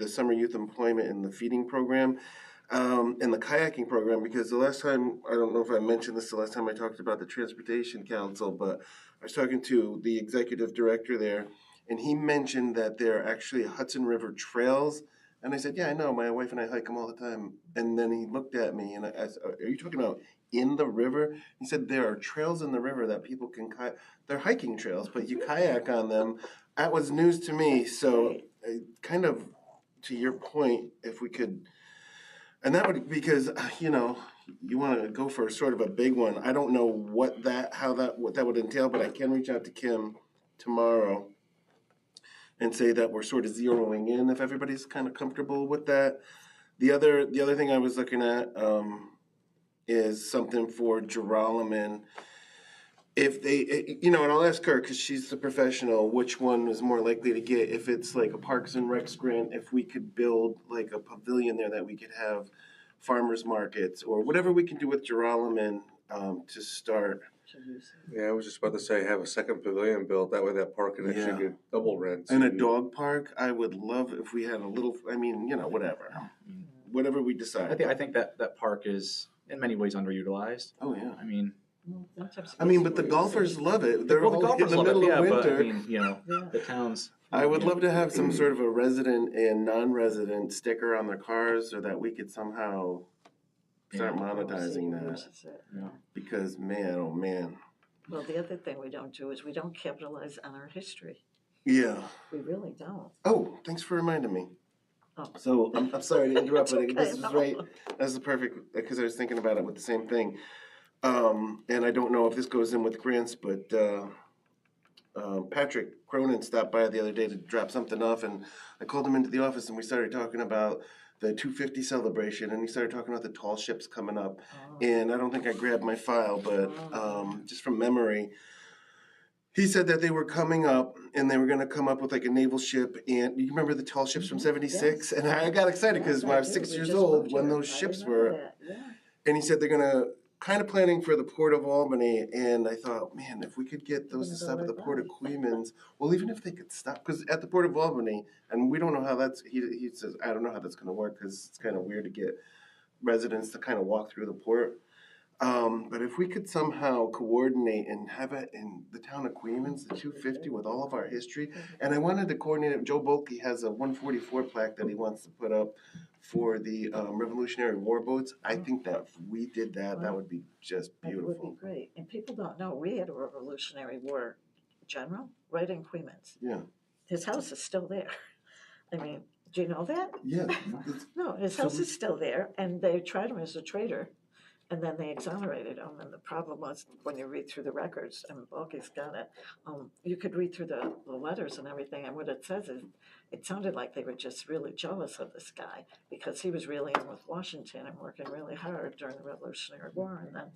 [SPEAKER 1] summer youth employment and the feeding program, and the kayaking program, because the last time, I don't know if I mentioned this the last time I talked about the Transportation Council, but I was talking to the executive director there, and he mentioned that there are actually Hudson River trails. And I said, yeah, I know, my wife and I hike them all the time. And then he looked at me and I said, are you talking about in the river? He said, there are trails in the river that people can kayak. They're hiking trails, but you kayak on them. That was news to me. So kind of to your point, if we could, and that would, because, you want to go for sort of a big one. I don't know what that would entail, but I can reach out to Kim tomorrow and say that we're sort of zeroing in if everybody's kind of comfortable with that. The other thing I was looking at is something for Geralman. If they, and I'll ask her because she's the professional, which one is more likely to get, if it's like a Parks and Recs grant, if we could build like a pavilion there that we could have farmers markets or whatever we can do with Geralman to start.
[SPEAKER 4] Yeah, I was just about to say, have a second pavilion built, that way that park can
[SPEAKER 1] Yeah.
[SPEAKER 4] actually get double rents.
[SPEAKER 1] And a dog park, I would love if we had a little, whatever we decide.
[SPEAKER 2] I think that park is in many ways underutilized.
[SPEAKER 1] Oh, yeah.
[SPEAKER 2] I mean,
[SPEAKER 1] But the golfers love it. They're
[SPEAKER 2] well, the
[SPEAKER 1] all in
[SPEAKER 2] golfers
[SPEAKER 1] the
[SPEAKER 2] love
[SPEAKER 1] middle
[SPEAKER 2] it, yeah,
[SPEAKER 1] of
[SPEAKER 2] but I
[SPEAKER 1] winter.
[SPEAKER 2] mean, the towns.
[SPEAKER 1] I would love to have some sort of a resident and non-resident sticker on their cars so that we could somehow start monetizing that.
[SPEAKER 2] Yeah.
[SPEAKER 1] Because man, oh man.
[SPEAKER 5] Well, the other thing we don't do is we don't capitalize on our history.
[SPEAKER 1] Yeah.
[SPEAKER 5] We really don't.
[SPEAKER 1] Oh, thanks for reminding me.
[SPEAKER 5] Oh.
[SPEAKER 1] So I'm sorry to interrupt, but
[SPEAKER 5] It's
[SPEAKER 1] this
[SPEAKER 5] okay,
[SPEAKER 1] is
[SPEAKER 5] no.
[SPEAKER 1] right. That's the perfect, because I was thinking about it with the same thing. And I don't know if this goes in with grants, but Patrick Cronin stopped by the other day to drop something off, and I called him into the office and we started talking about the 250 celebration, and he started talking about the tall ships coming up.
[SPEAKER 5] Oh.
[SPEAKER 1] And I don't think I grabbed my file, but just from memory, he said that they were coming up and they were gonna come up with like a naval ship, and you remember the tall ships from '76? And I got excited because when I was 6 years old, when those ships were, and he said they're gonna kind of planning for the Port of Albany, and I thought, man, if we could get those to stop at the Port of Queens, well, even if they could stop, because at the Port of Albany, and we don't know how that's, he says, I don't know how that's gonna work, because it's kind of weird to get residents to kind of walk through the port. But if we could somehow coordinate and have it in the town of Queens, the 250 with all of our history, and I wanted to coordinate it. Joe Bulkey has a 144 plaque that he wants to put up for the Revolutionary War boats. I think that if we did that, that would be just
[SPEAKER 5] It would be
[SPEAKER 1] beautiful.
[SPEAKER 5] great. And people don't know, we had a Revolutionary War general right in Queens.
[SPEAKER 1] Yeah.
[SPEAKER 5] His house is still there. I mean, do you know that?
[SPEAKER 1] Yeah.
[SPEAKER 5] No, his house is still there, and they tried him as a traitor, and then they exonerated him. And the problem was, when you read through the records, and Bulky's got it, you could read through the letters and everything, and what it says is, it sounded like they were just really jealous of this guy, because he was really in with Washington and working really hard during the Revolutionary War, and then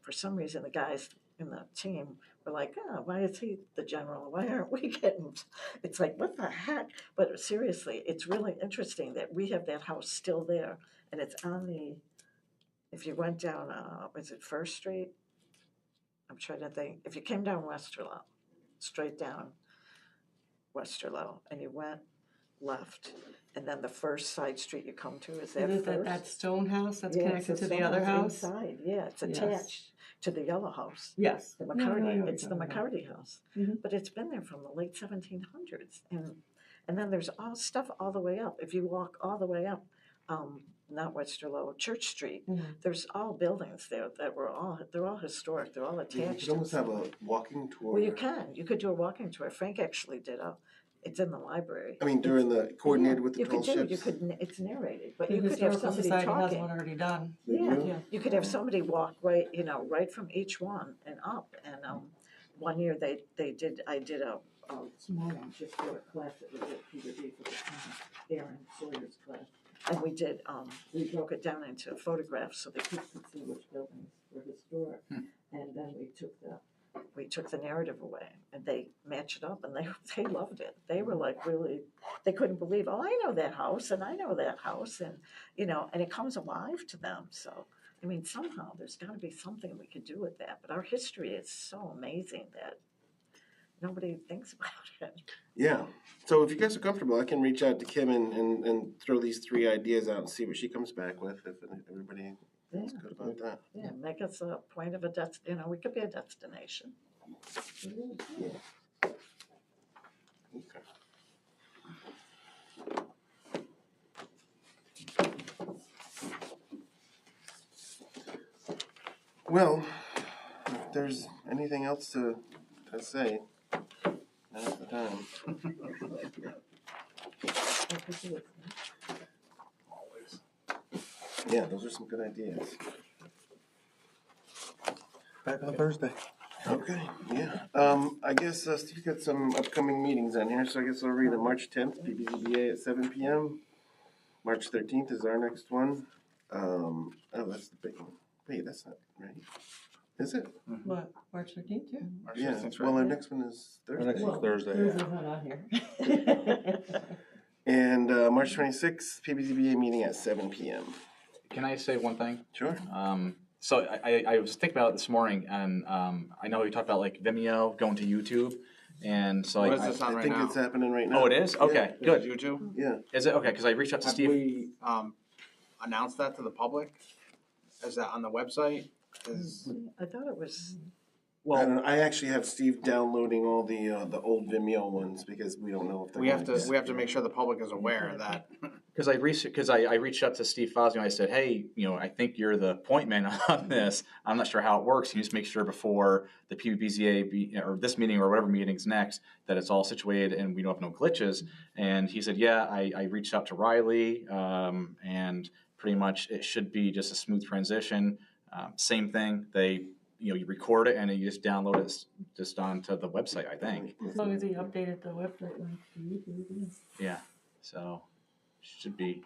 [SPEAKER 5] for some reason, the guys in the team were like, oh, why is he the general? Why aren't we getting? It's like, what the heck? But seriously, it's really interesting that we have that house still there, and it's on the, if you went down, was it First Street? I'm trying to think. If you came down Westerlo, straight down Westerlo, and you went left, and then the first side street you come to is that
[SPEAKER 6] Is
[SPEAKER 5] first.
[SPEAKER 6] that stone house that's
[SPEAKER 5] Yeah,
[SPEAKER 6] connected
[SPEAKER 5] it's
[SPEAKER 6] to
[SPEAKER 5] a
[SPEAKER 6] the
[SPEAKER 5] stone
[SPEAKER 6] other house?
[SPEAKER 5] inside. Yeah, it's
[SPEAKER 6] Yes.
[SPEAKER 5] attached to the yellow house.
[SPEAKER 6] Yes.
[SPEAKER 5] The
[SPEAKER 6] No, no, I
[SPEAKER 5] McCarty,
[SPEAKER 6] know what
[SPEAKER 5] it's the
[SPEAKER 6] you're talking about.
[SPEAKER 5] McCarty house,
[SPEAKER 6] Mhm.
[SPEAKER 5] but it's been there from the late 1700s, and then there's all stuff all the way up. If you walk all the way up, not Westerlo, Church Street,
[SPEAKER 6] Mhm.
[SPEAKER 5] there's all buildings there that they're all historic. They're all
[SPEAKER 1] You
[SPEAKER 5] attached.
[SPEAKER 1] could almost
[SPEAKER 5] in
[SPEAKER 1] have
[SPEAKER 5] some
[SPEAKER 1] a
[SPEAKER 5] way.
[SPEAKER 1] walking tour.
[SPEAKER 5] Well, you could do a walking tour. Frank actually did it's in the library.
[SPEAKER 1] I mean, during the coordinated
[SPEAKER 5] Yeah,
[SPEAKER 1] with the
[SPEAKER 5] you
[SPEAKER 1] tall
[SPEAKER 5] could
[SPEAKER 1] ships.
[SPEAKER 5] you could, it's narrated, but
[SPEAKER 6] The
[SPEAKER 5] you could have
[SPEAKER 6] Historical
[SPEAKER 5] somebody
[SPEAKER 6] Society has
[SPEAKER 5] talking.
[SPEAKER 6] one already done.
[SPEAKER 1] They
[SPEAKER 5] Yeah.
[SPEAKER 1] do?
[SPEAKER 6] Yeah.
[SPEAKER 5] You could have somebody walk right, right from each one and up. And one year I did a small one just for a class that we did, Peter D for the Aaron Sawyer's class. And we broke it down into photographs so the kids could see which buildings were historic. And then we took the narrative away, and they matched it up, and they loved it. They were like really, they couldn't believe, oh, I know that house, and I know that house, and and it comes alive to them. So, I mean, somehow there's got to be something we could do with that. But our history is so amazing that nobody thinks about it.
[SPEAKER 1] Yeah. So if you guys are comfortable, I can reach out to Kim and throw these 3 ideas out and see what she comes back with. If everybody feels good about that.
[SPEAKER 5] Yeah, make us a point of we could be a destination.
[SPEAKER 1] Okay. Well, if there's anything else to say, now's the time. Yeah, those are some good ideas.
[SPEAKER 4] Back on Thursday.
[SPEAKER 1] Okay, yeah. I guess Steve's got some upcoming meetings on here, so I guess I'll read it. March 10th, PBZBA at 7 p.m. March 13th is our next one. Oh, that's the big one. Wait, that's not right. Is it?
[SPEAKER 6] What, March 13th? Yeah.
[SPEAKER 1] Yeah, well, our next one is
[SPEAKER 4] Our
[SPEAKER 1] Thursday.
[SPEAKER 4] next one's Thursday,
[SPEAKER 6] Thursday's
[SPEAKER 4] yeah.
[SPEAKER 6] not on here.
[SPEAKER 1] And March 26th, PBZBA meeting at 7 p.m.
[SPEAKER 2] Can I say one thing?
[SPEAKER 1] Sure.
[SPEAKER 2] So I was thinking about it this morning, and I know you talked about like Vimeo going to YouTube, and so
[SPEAKER 3] What
[SPEAKER 2] I,
[SPEAKER 3] is this on
[SPEAKER 1] I
[SPEAKER 3] right
[SPEAKER 1] think
[SPEAKER 3] now?
[SPEAKER 1] it's happening right now.
[SPEAKER 2] oh, it is? Okay, good.
[SPEAKER 3] YouTube?
[SPEAKER 1] Yeah.
[SPEAKER 2] Is it okay? Because I reached out to
[SPEAKER 3] Have
[SPEAKER 2] Steve.
[SPEAKER 3] we announced that to the public? Is that on the website?
[SPEAKER 5] I thought it was.
[SPEAKER 1] I don't know. I actually have Steve downloading all the old Vimeo ones because we don't know if they're
[SPEAKER 3] We have
[SPEAKER 1] gonna
[SPEAKER 3] to make sure the public is aware of that.
[SPEAKER 2] Because I reached out to Steve Fosby and I said, hey, I think you're the point man on this. I'm not sure how it works. Can you just make sure before the PBZA or this meeting or whatever meeting's next that it's all situated and we don't have no glitches? And he said, yeah, I reached out to Riley and pretty much it should be just a smooth transition. Same thing. You record it and you just download it just onto the website, I think.
[SPEAKER 6] As long as he updated the website link to YouTube.
[SPEAKER 2] Yeah. So should be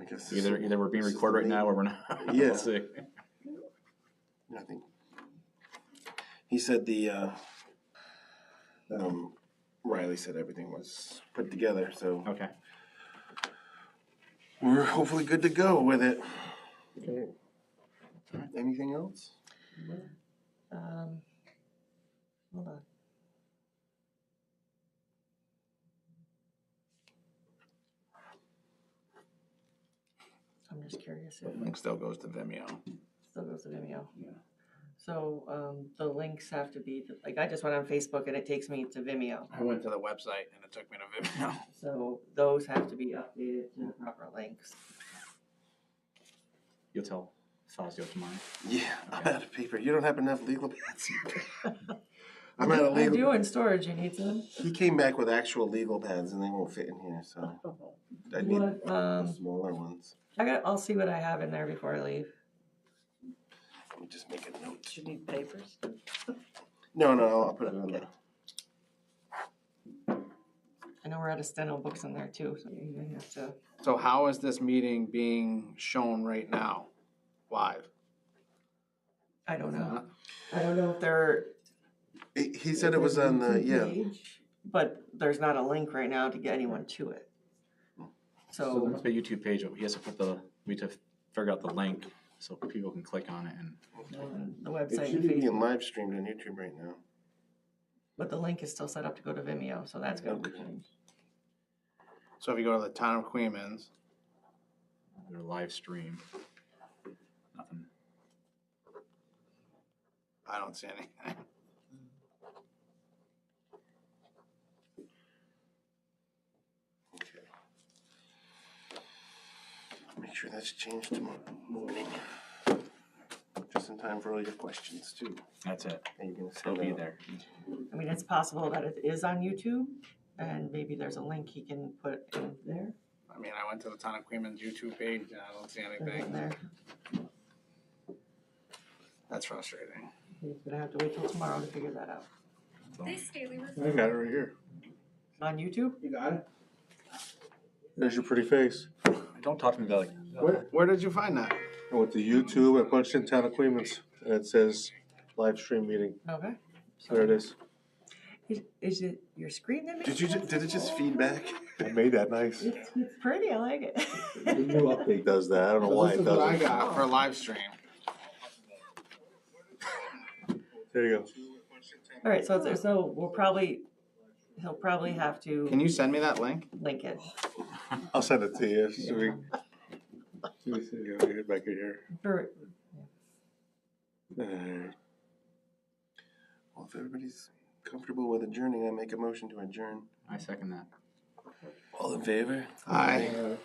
[SPEAKER 1] I guess
[SPEAKER 2] either we're being
[SPEAKER 1] this is
[SPEAKER 2] recorded right
[SPEAKER 1] the
[SPEAKER 2] now or
[SPEAKER 1] main-
[SPEAKER 2] we're not.
[SPEAKER 1] Yeah.
[SPEAKER 2] We'll see.
[SPEAKER 1] I think he said Riley said everything was put together, so
[SPEAKER 2] Okay.
[SPEAKER 1] we're hopefully good to go with it. Anything else?
[SPEAKER 6] Hold on. I'm just curious if
[SPEAKER 3] Link still goes to Vimeo.
[SPEAKER 6] still goes to Vimeo. Yeah. So, the links have to be, like, I just went on Facebook and it takes me to Vimeo.
[SPEAKER 3] I went to the website and it took me to Vimeo.
[SPEAKER 6] So those have to be updated to the proper links.
[SPEAKER 2] You'll tell Fazio tomorrow.
[SPEAKER 1] Yeah, I'm out of paper. You don't happen to have legal pads? I'm out of
[SPEAKER 6] I
[SPEAKER 1] legal.
[SPEAKER 6] do in storage, you need some?
[SPEAKER 1] He came back with actual legal pads and they won't fit in here, so I need
[SPEAKER 6] What,
[SPEAKER 1] the smaller ones.
[SPEAKER 6] I'll see what I have in there before I leave.
[SPEAKER 1] Let me just make a note.
[SPEAKER 5] Do you need papers?
[SPEAKER 1] No, I'll put it on there.
[SPEAKER 6] I know we're out of steno books in there too, so you're gonna have to.
[SPEAKER 3] So how is this meeting being shown right now, live?
[SPEAKER 6] I don't know. I don't know if they're.
[SPEAKER 1] He said it was on the, yeah.
[SPEAKER 6] Page, but there's not a link right now to get anyone to it.
[SPEAKER 2] So
[SPEAKER 6] So,
[SPEAKER 2] there's a YouTube page, but he has to put we have to figure out the link so people can click on it and.
[SPEAKER 6] the
[SPEAKER 1] It
[SPEAKER 6] website
[SPEAKER 1] should
[SPEAKER 6] and
[SPEAKER 1] be being
[SPEAKER 6] Facebook,
[SPEAKER 1] live streamed on YouTube right now.
[SPEAKER 6] but the link is still set up to go to Vimeo, so that's gonna be
[SPEAKER 1] Okay.
[SPEAKER 6] changed.
[SPEAKER 3] So if you go to the town of Queens,
[SPEAKER 2] Their live stream. Nothing.
[SPEAKER 3] I don't see anything.
[SPEAKER 1] Okay. Make sure that's changed tomorrow morning. Just in time for all your questions too.
[SPEAKER 2] That's it.
[SPEAKER 1] And you're gonna
[SPEAKER 2] He'll
[SPEAKER 1] send
[SPEAKER 2] be
[SPEAKER 1] out-
[SPEAKER 2] there.
[SPEAKER 6] I mean, it's possible that it is on YouTube, and maybe there's a link he can put in there.
[SPEAKER 3] I mean, I went to the town of Queens YouTube page and I don't see
[SPEAKER 6] There's in
[SPEAKER 3] anything.
[SPEAKER 6] there.
[SPEAKER 3] That's frustrating.
[SPEAKER 6] He's gonna have to wait till tomorrow to figure that out.
[SPEAKER 7] This daily
[SPEAKER 4] I got it right here.
[SPEAKER 6] On YouTube?
[SPEAKER 3] You got it?
[SPEAKER 4] There's your pretty face.
[SPEAKER 2] Don't talk to me about like.
[SPEAKER 3] Where did you find that?
[SPEAKER 4] I went to YouTube, I punched in Town of Queens, and it says live stream meeting.
[SPEAKER 6] Okay.
[SPEAKER 4] There it is.
[SPEAKER 6] Is it your screen that makes
[SPEAKER 1] Did it just feedback?
[SPEAKER 4] I made that nice.
[SPEAKER 6] It's pretty, I like it.
[SPEAKER 4] The new update does that. I don't know why
[SPEAKER 3] This
[SPEAKER 4] it
[SPEAKER 3] is what I
[SPEAKER 4] doesn't.
[SPEAKER 3] got for live stream.
[SPEAKER 4] There you go.
[SPEAKER 6] All right, so he'll probably have to
[SPEAKER 3] Can you send me that link?
[SPEAKER 6] link it.
[SPEAKER 4] I'll send it to you. So let me see. Get back in here.
[SPEAKER 6] For-
[SPEAKER 4] Alright.
[SPEAKER 1] Well, if everybody's comfortable with adjourning, I make a motion to adjourn.
[SPEAKER 2] I second that.
[SPEAKER 1] All in favor?
[SPEAKER 3] Aye.